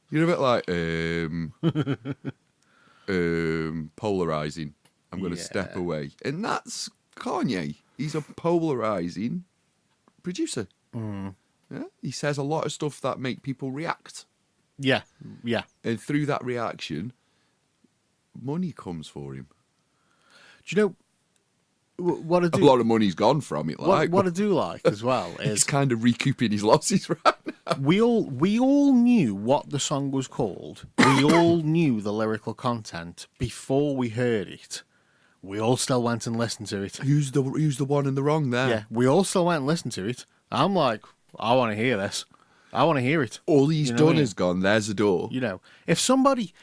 You're a bit like, polarizing. I'm going to step away. And that's Kanye. He's a polarizing producer. Yeah? He says a lot of stuff that make people react. Yeah. And through that reaction, money comes for him. Do you know what I do? A lot of money's gone from it. What I do like as well is he's kind of recouping his losses right now. We all knew what the song was called. We all knew the lyrical content before we heard it. We all still went and listened to it. Who's the one in the wrong there? Yeah, we all still went and listened to it. I'm like, I want to hear this. I want to hear it. All he's done is gone. There's a door. If somebody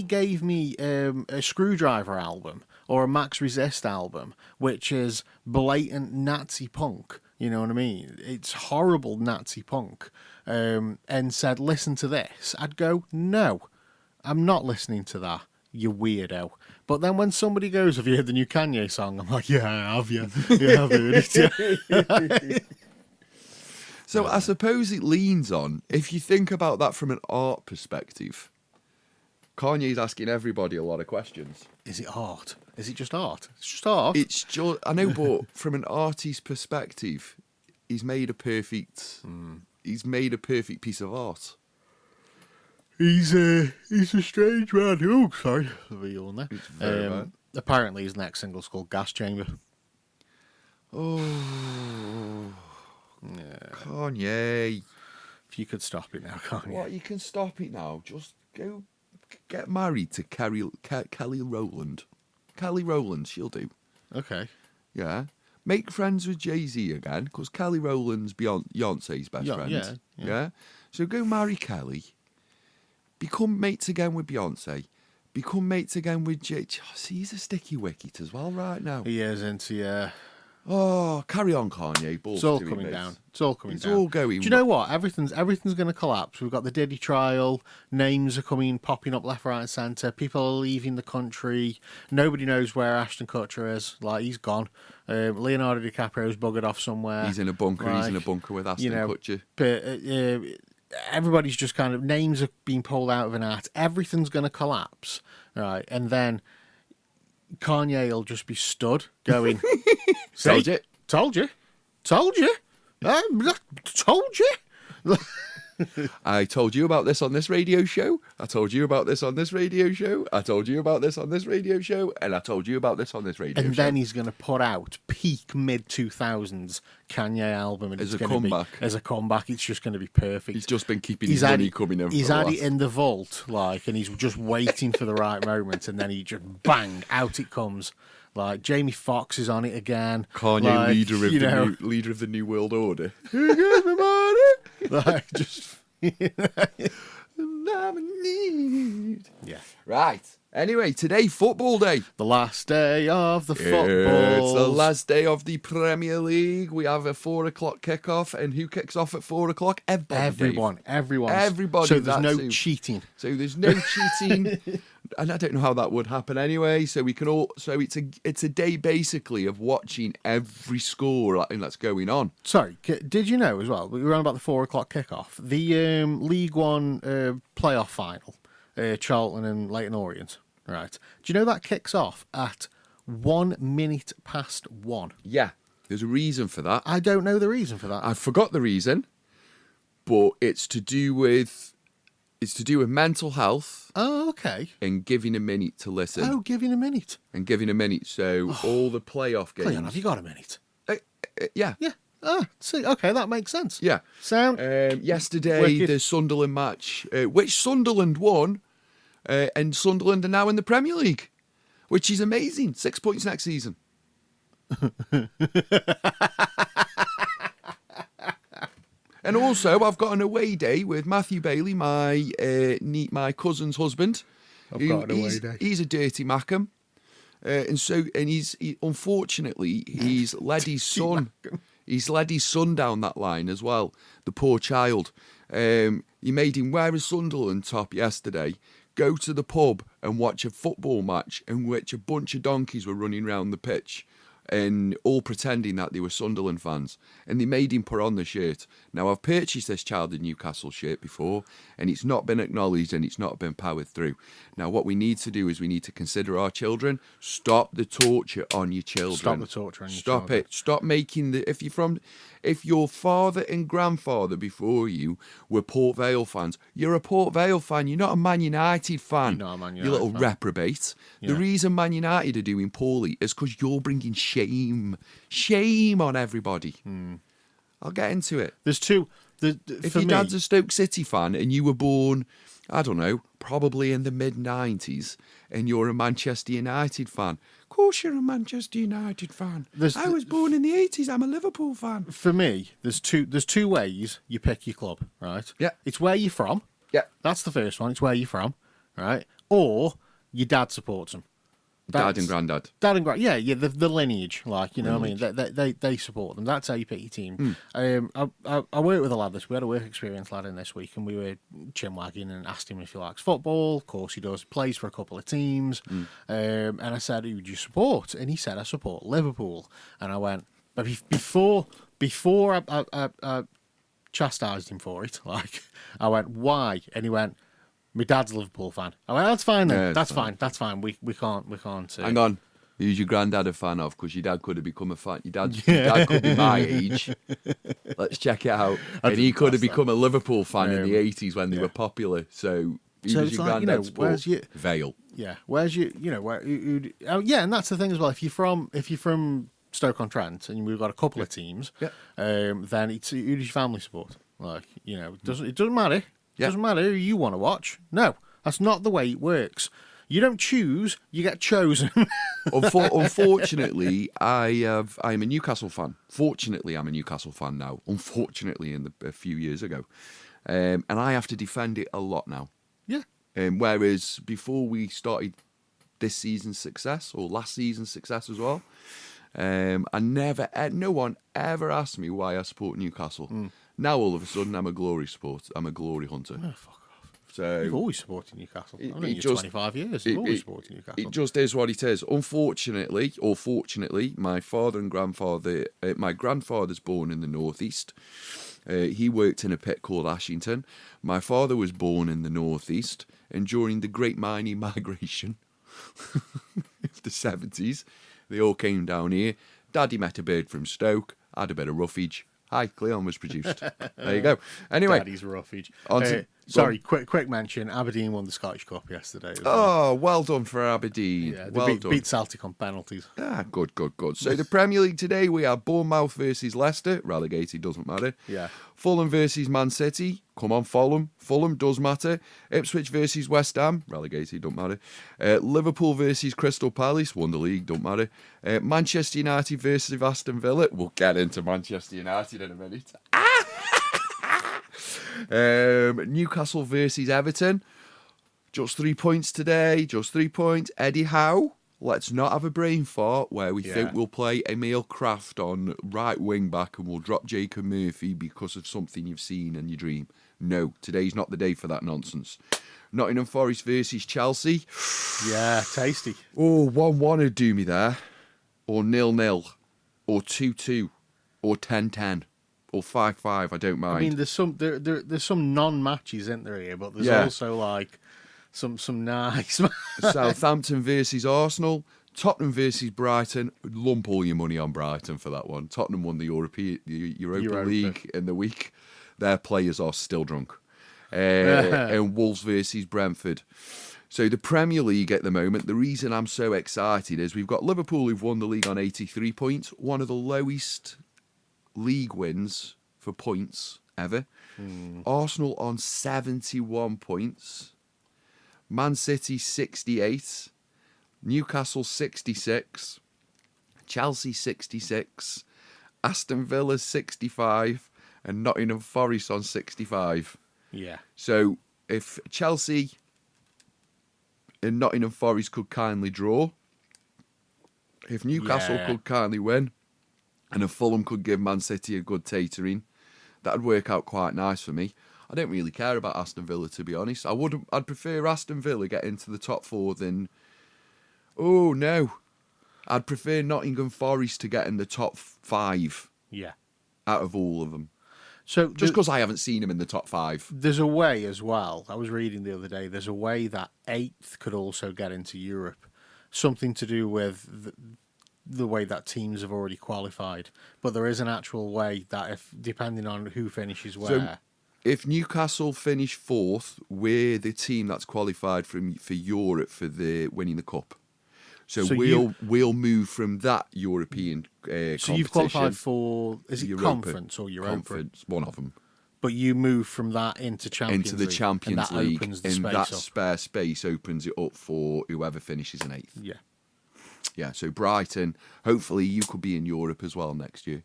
gave me a Screwdriver album or a Max Resist album, which is blatant Nazi punk, you know what I mean? It's horrible Nazi punk, and said, listen to this, I'd go, no, I'm not listening to that, you weirdo. But then when somebody goes, have you heard the new Kanye song? I'm like, yeah, I have, yeah. Yeah, I've heard it, yeah. So I suppose it leans on, if you think about that from an art perspective, Kanye's asking everybody a lot of questions. Is it art? Is it just art? It's just art. It's just, I know, but from an artist's perspective, he's made a perfect piece of art. He's a strange man. Oh, sorry. It's very bad. Apparently his next single's called Gas Chamber. Oh... Yeah. Kanye. If you could stop it now, Kanye. What, you can stop it now? Just go get married to Kelly Rowland. Kelly Rowland, she'll do. Okay. Yeah. Make friends with Jay-Z again, because Kelly Rowland's Beyonce's best friend. Yeah. So go marry Kelly. Become mates again with Beyonce. Become mates again with Jay. See, he's a sticky wicket as well right now. He is into, Oh, carry on, Kanye. It's all coming down. It's all coming down. It's all going. Do you know what? Everything's going to collapse. We've got the Diddy trial. Names are popping up left, right, and centre. People are leaving the country. Nobody knows where Ashton Kutcher is. Like, he's gone. Leonardo DiCaprio's buggered off somewhere. He's in a bunker. He's in a bunker with Ashton Kutcher. But everybody's just kind of, names are being pulled out of an hat. Everything's going to collapse, right? And then Kanye will just be stood going, Told you. Told you. I told you about this on this radio show. I told you about this on this radio show. I told you about this on this radio show. And I told you about this on this radio show. And then he's going to put out peak mid-2000s Kanye album. And as a comeback. As a comeback, it's just going to be perfect. He's just been keeping his money coming in. He's had it in the vault, and he's just waiting for the right moment. And then he just, bang, out it comes. Like, Jamie Foxx is on it again. Kanye, leader of the New World Order. Who gives me money? Like, just... I need. Yeah. Right. Anyway, today, football day. The last day of the football. It's the last day of the Premier League. We have a 4 o'clock kickoff, and who kicks off at 4 o'clock? Everyone. Everybody. So there's no cheating. So there's no cheating, and I don't know how that would happen anyway. So we can all. So it's a day basically of watching every score that's going on. Sorry, did you know as well? We were on about the 4 o'clock kickoff. The League One playoff final, Charlton and Leyton Orient. Right. Do you know that kicks off at 1 minute past 1? Yeah, there's a reason for that. I don't know the reason for that. I forgot the reason, but it's to do with mental health. Oh, okay. And giving a minute to listen. Oh, giving a minute. And giving a minute. So all the playoff games. Cleon, have you got a minute? Yeah. Yeah. Ah, see, okay, that makes sense. Yeah. Sound. Yesterday, Wicked. the Sunderland match, which Sunderland won, and Sunderland are now in the Premier League, which is amazing. 6 points next season. And also, I've got an away day with Matthew Bailey, my cousin's husband. I've got an away day. He's a dirty Mackham. Unfortunately, he's led his son. He's led his son down that line as well. The poor child. He made him wear a Sunderland top yesterday, go to the pub and watch a football match in which a bunch of donkeys were running around the pitch and all pretending that they were Sunderland fans. And they made him put on the shirt. Now, I've purchased this Child of Newcastle shirt before, and it's not been acknowledged and it's not been powered through. Now, what we need to do is we need to consider our children. Stop the torture on your children. Stop the torture on your children. Stop it. Stop making the... If your father and grandfather before you were Port Vale fans, you're a Port Vale fan. You're not a Man United fan. You're not a Man United you little fan. Reprobate. Yeah. The reason Man United are doing poorly is because you're bringing shame on everybody. I'll get into it. There's two. If your dad's a Stoke City fan and you were born, I don't know, probably in the mid-90s, and you're a Manchester United fan, of course you're a Manchester United fan. I was born in the 80s, I'm a Liverpool fan. For me, there's two ways you pick your club, right? Yeah. It's where you're from. Yeah. That's the first one. It's where you're from, right? Or your dad supports them. Dad and granddad. Dad and granddad. Yeah, the lineage, like, you know what I mean? They support them. That's how you pick your team. I worked with a lad we had a work experience lad in this week, and we were chinwagging and asked him if he likes football. Of course he does. He plays for a couple of teams. And I said, who do you support? And he said, I support Liverpool. And I went, but before I chastised him for it, like, I went, why? And he went, my dad's a Liverpool fan. I went, that's fine then. Yeah, that's fine. That's fine. We can't. Hang on. Who's your granddad a fan of? Because your dad could have become a fan. Your dad could be my age. Let's check it out. And he could have become a Liverpool fan in the 80s when they were popular. So who was your granddad support? Vale. Yeah. Where's your? And that's the thing as well. If you're from Stoke-on-Trent and we've got a couple of teams, then it's who does your family support? Like, it doesn't matter. Yeah. Doesn't matter who you want to watch. No, that's not the way it works. You don't choose, you get chosen. Unfortunately, I'm a Newcastle fan. Fortunately, I'm a Newcastle fan now. Unfortunately, a few years ago. And I have to defend it a lot now. Yeah. Whereas before we started this season's success, or last season's success as well, no one ever asked me why I support Newcastle. Now all of a sudden I'm a glory hunter. Oh, fuck off. So you've always supported Newcastle. I've known you 25 years. You've always supported Newcastle. It just is what it is. Unfortunately, or fortunately, my father and grandfather, my grandfather's born in the northeast. He worked in a pit called Ashington. My father was born in the northeast, and during the Great Mining Migration of the 70s, they all came down here. Daddy met a bird from Stoke, had a bit of roughage. Hi, Cleon was produced. There you go. Anyway. Daddy's roughage. Sorry, quick mention. Aberdeen won the Scottish Cup yesterday. Well done for Aberdeen. Yeah, they beat Celtic on penalties. Good. So the Premier League today, we have Bournemouth versus Leicester. Relegated, doesn't matter. Yeah. Fulham versus Man City. Come on, Fulham. Fulham does matter. Ipswich versus West Ham. Relegated, don't matter. Liverpool versus Crystal Palace. Won the league, don't matter. Manchester United versus Aston Villa. We'll get into Manchester United in a minute. Newcastle versus Everton. Just 3 points today. Just 3 points. Eddie Howe. Let's not have a brain fart where we think we'll play Emil Kraft on right wing back and we'll drop Jacob Murphy because of something you've seen in your dream. No, today's not the day for that nonsense. Nottingham Forest versus Chelsea. Yeah, tasty. Oh, 1-1 would do me there. Or 0-0. Or 2-2. Or 10-10. Or 5-5, I don't mind. I mean, there's some non-matches, isn't there, here? But there's also, like, some nice... Southampton versus Arsenal. Tottenham versus Brighton. Lump all your money on Brighton for that one. Tottenham won the Europa League in the week. Their players are still drunk. And Wolves versus Brentford. So the Premier League at the moment, the reason I'm so excited is we've got Liverpool who've won the league on 83 points, one of the lowest league wins for points ever. Arsenal on 71 points. Man City 68. Newcastle 66. Chelsea 66. Aston Villa 65. And Nottingham Forest on 65. Yeah. So if Chelsea and Nottingham Forest could kindly draw, if Newcastle could kindly win, and if Fulham could give Man City a good tatering, that'd work out quite nice for me. I don't really care about Aston Villa, to be honest. I'd prefer Aston Villa get into the top 4 than... Oh, no. I'd prefer Nottingham Forest to get in the top 5. Yeah. Out of all of them. So just because I haven't seen him in the top 5. There's a way as well. I was reading the other day. There's a way that 8th could also get into Europe. Something to do with the way that teams have already qualified. But there is an actual way that, if depending on who finishes where. So if Newcastle finish 4th, we're the team that's qualified for Europe for the winning the cup. So we'll move from that European competition. So you've qualified for, is it Europa, Conference or Europa? Conference, one of them. But you move from that into Champions League. Into the Champions League, and that spare space opens it up for whoever finishes in 8th. Yeah. Yeah, so Brighton, hopefully you could be in Europe as well next year,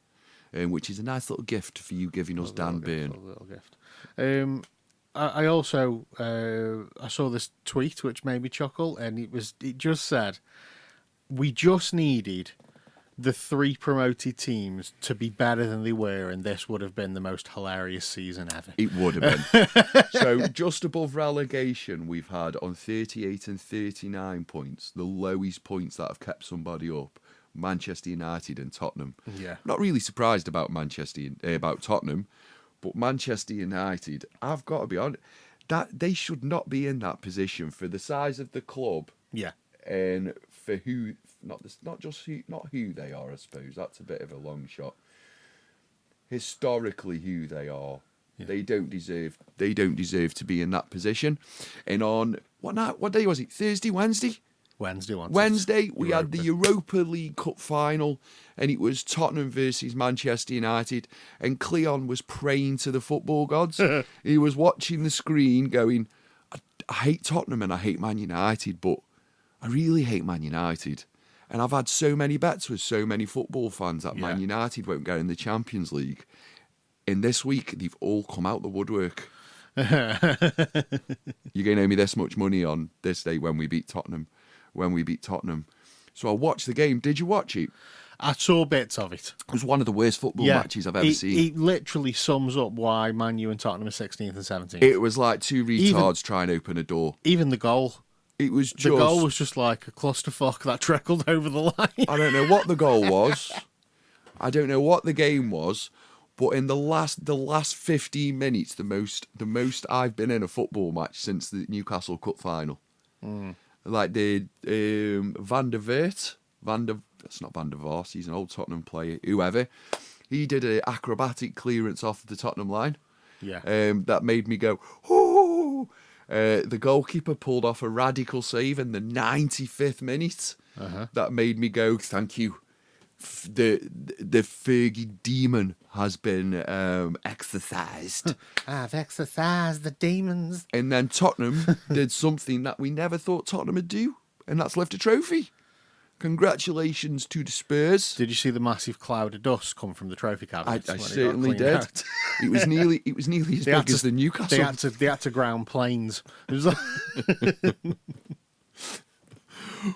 which is a nice little gift for you giving us Dan Burn. A little gift. I also I saw this tweet which made me chuckle, and it just said, we just needed the 3 promoted teams to be better than they were, and this would have been the most hilarious season ever. It would have been. So just above relegation, we've had on 38 and 39 points, the lowest points that have kept somebody up, Manchester United and Tottenham. Yeah. Not really surprised about about Tottenham, but Manchester United, I've got to be honest, that they should not be in that position for the size of the club. Yeah. And for who, not who they are, I suppose. That's a bit of a long shot. Historically, who they are, they don't deserve to be in that position. And on what day was it? Thursday, Wednesday. Wednesday, we had the Europa League Cup final, and it was Tottenham versus Manchester United, and Cleon was praying to the football gods. He was watching the screen going, I hate Tottenham and I hate Man United, but I really hate Man United. And I've had so many bets with so many football fans that Man United won't get in the Champions League. And this week, they've all come out the woodwork. You're going to owe me this much money on this day when we beat Tottenham. So I watched the game. Did you watch it? I saw bits of it. It was one of the worst football matches I've ever seen. It literally sums up why Man U and Tottenham are 16th and 17th. It was like 2 retards trying to open a door. Even the goal. It was just... The goal was just like a clusterfuck that trickled over the line. I don't know what the goal was. I don't know what the game was. But in the last 15 minutes, the most I've been in a football match since the Newcastle Cup final. Like the Van der Vaart, that's not Van der Vaart, he's an old Tottenham player, whoever. He did an acrobatic clearance off the Tottenham line. Yeah. That made me go, oh! The goalkeeper pulled off a radical save in the 95th minute. That made me go, thank you. The Fergie demon has been exorcised. I've exorcised the demons. And then Tottenham did something that we never thought Tottenham would do, and that's lift a trophy. Congratulations to the Spurs. Did you see the massive cloud of dust come from the trophy cabinet? I certainly did. It was nearly as big as the Newcastle. They had to ground planes. It was like...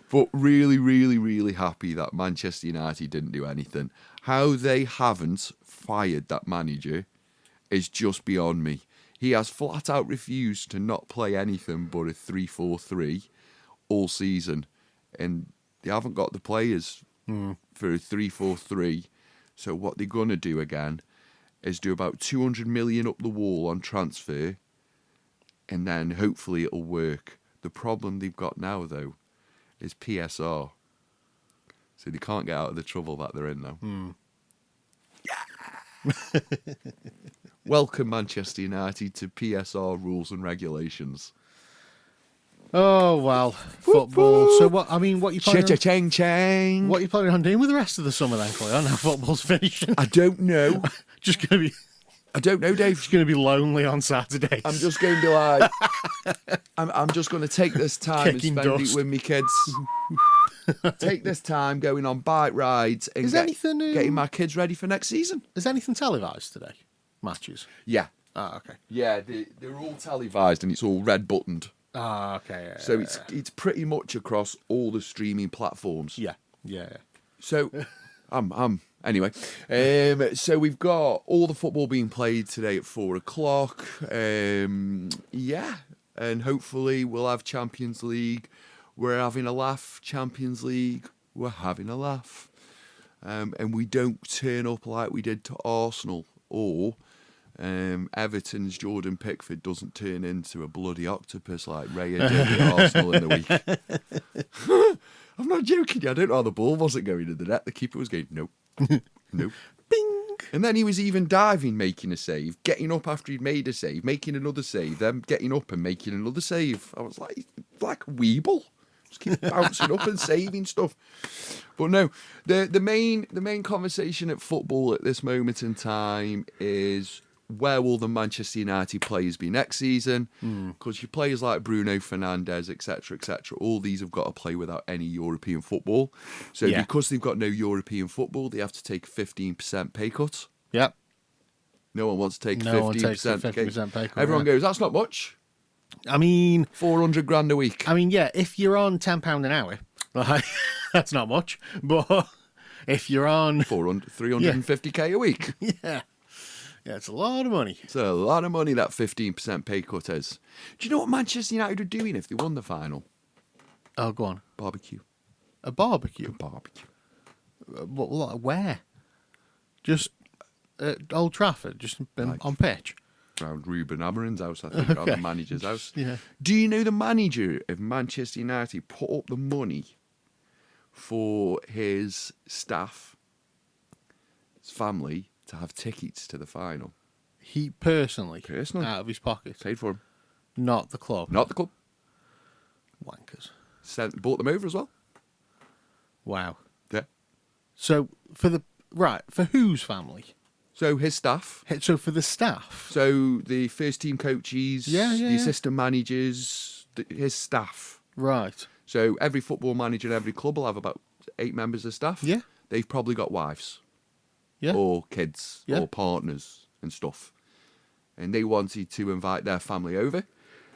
But really, really, really happy that Manchester United didn't do anything. How they haven't fired that manager is just beyond me. He has flat out refused to not play anything but a 3-4-3 all season. And they haven't got the players for a 3-4-3. So what they're going to do again is do about 200 million up the wall on transfer. And then hopefully it'll work. The problem they've got now, though, is PSR. So they can't get out of the trouble that they're in now. Yeah. Welcome, Manchester United, to PSR rules and regulations. Oh, well, football. So what? I mean, what you planning? Cha-cha-chang-chang. What you planning on doing with the rest of the summer then, Cleo? Now football's finishing. I don't know. Just gonna be. I don't know, Dave. Just gonna be lonely on Saturdays. I'm just going to like. I'm just going to take this time Kicking and spend dust. it with my kids. Take this time going on bike rides and getting my kids ready for next season. Is anything televised today? Matches. Yeah. Ah, okay. Yeah, they're all televised and it's all red buttoned. Ah, okay. Yeah, So it's pretty much across all the streaming platforms. yeah. So, anyway. So we've got all the football being played today at 4:00. Yeah, and hopefully we'll have Champions League. We're having a laugh. Champions League, we're having a laugh. And we don't turn up like we did to Arsenal or Everton's Jordan Pickford doesn't turn into a bloody octopus like Raya did at Arsenal in the week. I'm not joking. I don't know how the ball wasn't going in the net. The keeper was going, nope, nope. Bing. And then he was even diving, making a save, getting up after he'd made a save, making another save, then getting up and making another save. I was like a weeble. Just keep bouncing up and saving stuff. But no, the main conversation at football at this moment in time is where will the Manchester United players be next season? Because your players like Bruno Fernandes, etc., all these have got to play without any European football. So because they've got no European football, they have to take a 15% pay cut. Yep. No one wants to take No 15%, one takes a 50% pay cut. Everyone goes, that's not much. I mean, 400 grand a week. I mean, yeah, if you're on £10 an hour, like, that's not much. But if you're on 350k a week. Yeah, it's a lot of money. It's a lot of money, that 15% pay cut is. Do you know what Manchester United are doing if they won the final? Oh, go on. Barbecue. A barbecue? Barbecue. Where? Just at Old Trafford, just on pitch? Around Ruben Amorim's house, I think, around the manager's house. Yeah. Do you know the manager of Manchester United put up the money for his staff, his family, to have tickets to the final? He personally, out of his pocket, paid for them. Not the club. Not the club. Wankers. Bought them over as well. Wow. Yeah. So for whose family? So his staff. So for the staff. So the first team coaches, the assistant managers, his staff. Right. So every football manager in every club will have about 8 members of staff. Yeah. They've probably got wives. Yeah. Or kids. Yeah. Or partners and stuff. And they wanted to invite their family over.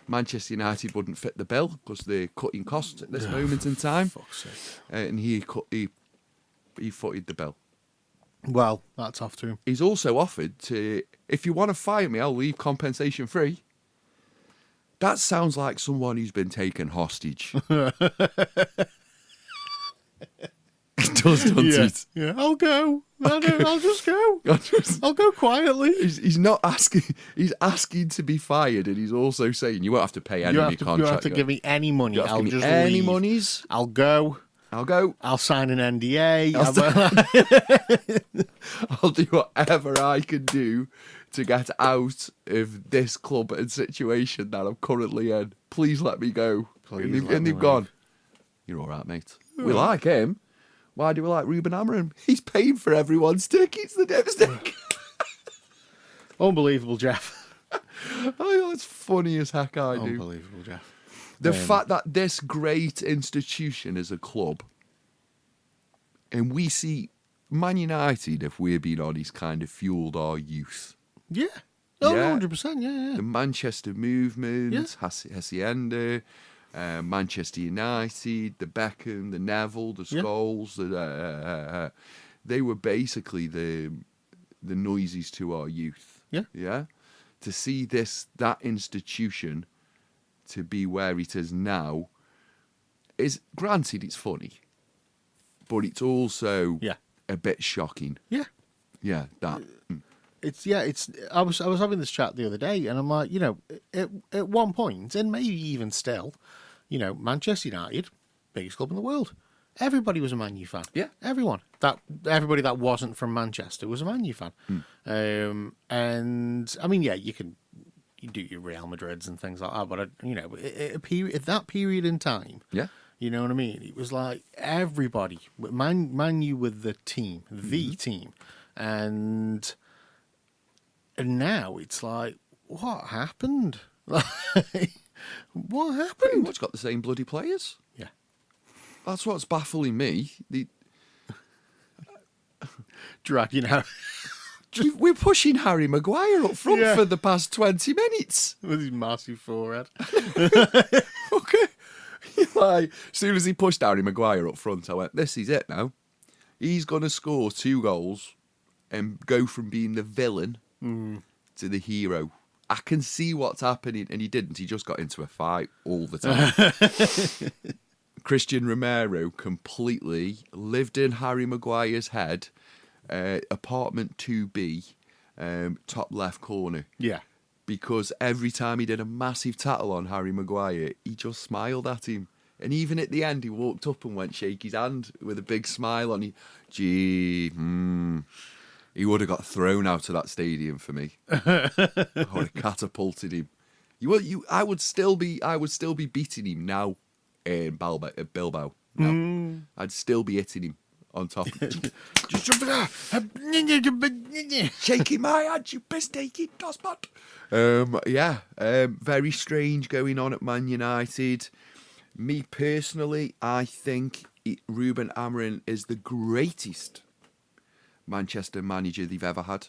Manchester United wouldn't fit the bill because they're cutting costs at this moment in time. Fuck's sake. And he footed the bill. Well, that's off to him. He's also offered to, if you want to fire me, I'll leave compensation free. That sounds like someone who's been taken hostage. It does, doesn't it? Yeah, I'll go. I'll just go. I'll go quietly. He's not asking. He's asking to be fired, and he's also saying you won't have to pay any contract. You don't have to give me any money. I'll just any monies. I'll go. I'll sign an NDA. I'll do whatever I can do to get out of this club and situation that I'm currently in. Please let me go. And they've gone, you're all right, mate. We like him. Why do we like Ruben Amorim? He's paying for everyone's tickets. The devastating. Unbelievable, Jeff. Oh, it's funny as heck. I do. Unbelievable, Jeff. The fact that this great institution is a club And we see Man United, if we're being honest, kind of fueled our youth. Yeah. Oh, Yeah. 100%, yeah. The Manchester movement, Yeah. Hacienda, Manchester United, the Beckham, the Neville, the Scholes, they were basically the noises to our youth. Yeah. Yeah. To see that institution to be where it is now is, granted, it's funny, but it's also a bit shocking. Yeah. Yeah, that. I was having this chat the other day, and I'm like, at one point, and maybe even still, Manchester United, biggest club in the world. Everybody was a Man U fan. Yeah. Everybody that wasn't from Manchester was a Man U fan. And I mean, you do your Real Madrids and things like that, but at that period in time, you know what I mean? It was like everybody, Man U with the team, team, and now it's like, what happened? What happened? Pretty much got the same bloody players. Yeah. That's what's baffling me. Dragging out. We're pushing Harry Maguire up front for the past 20 minutes. With his massive forehead. Okay. Like, as soon as he pushed Harry Maguire up front, I went, this is it now. He's going to score 2 goals and go from being the villain to the hero. I can see what's happening, and he didn't. He just got into a fight all the time. Christian Romero completely lived in Harry Maguire's head. Apartment 2B, top left corner. Yeah. Because every time he did a massive tattle on Harry Maguire, he just smiled at him. And even at the end, he walked up and went shake his hand with a big smile on him. He would have got thrown out of that stadium for me. I would have catapulted him. I would still be beating him now in Bilbao. No. I'd still be hitting him on top. Shaking my hand, you piss-taking dustbot. Very strange going on at Man United. Me personally, I think Ruben Amorim is the greatest Manchester manager they've ever had,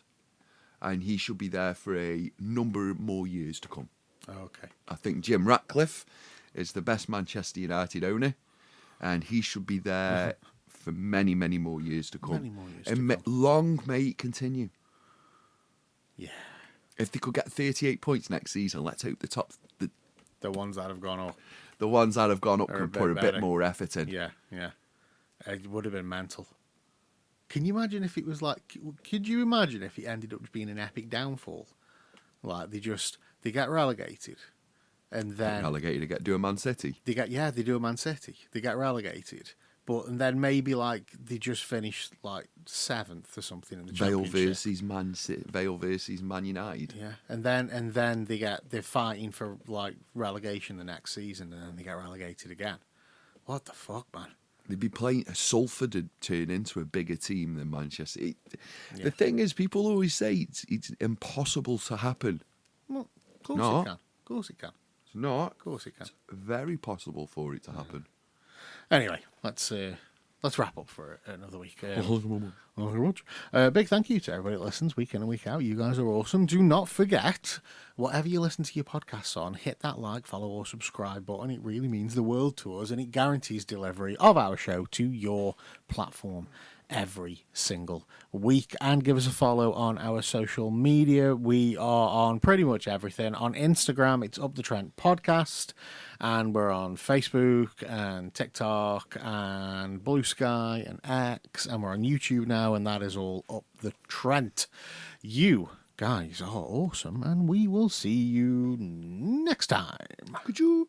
and he should be there for a number more years to come. Okay. I think Jim Ratcliffe is the best Manchester United owner, and he should be there for many, many more years to come. Many more years to come. Long may it continue. Yeah. If they could get 38 points next season, let's hope the ones that have gone up. The ones that have gone up Are can put a bit more effort in. Yeah. It would have been mental. Can you imagine if it was like... Could you imagine if it ended up being an epic downfall? Like, they get relegated, and then... Relegated to do a Man City? They do a Man City. They get relegated. And then maybe, like, they just finish, like, 7th or something in the Championship. Vale versus Man United. Yeah. And then they're fighting for, like, relegation the next season, and then they get relegated again. What the fuck, man? They'd be playing... Salford would turn into a bigger team than Manchester. The thing is, people always say it's impossible to happen. Well, of course it can. Of course it can. It's not. Of course it can. It's very possible for it to happen. Anyway, let's wrap up for another week. Big thank you to everybody that listens week in and week out. You guys are awesome. Do not forget, whatever you listen to your podcasts on, hit that like, follow, or subscribe button. It really means the world to us, and it guarantees delivery of our show to your platform every single week. And give us a follow on our social media. We are on pretty much everything. On Instagram, it's Up the Trent Podcast, and we're on Facebook and TikTok and Blue Sky and X, and we're on YouTube now, and that is all Up the Trent. You guys are awesome, and we will see you next time. Could you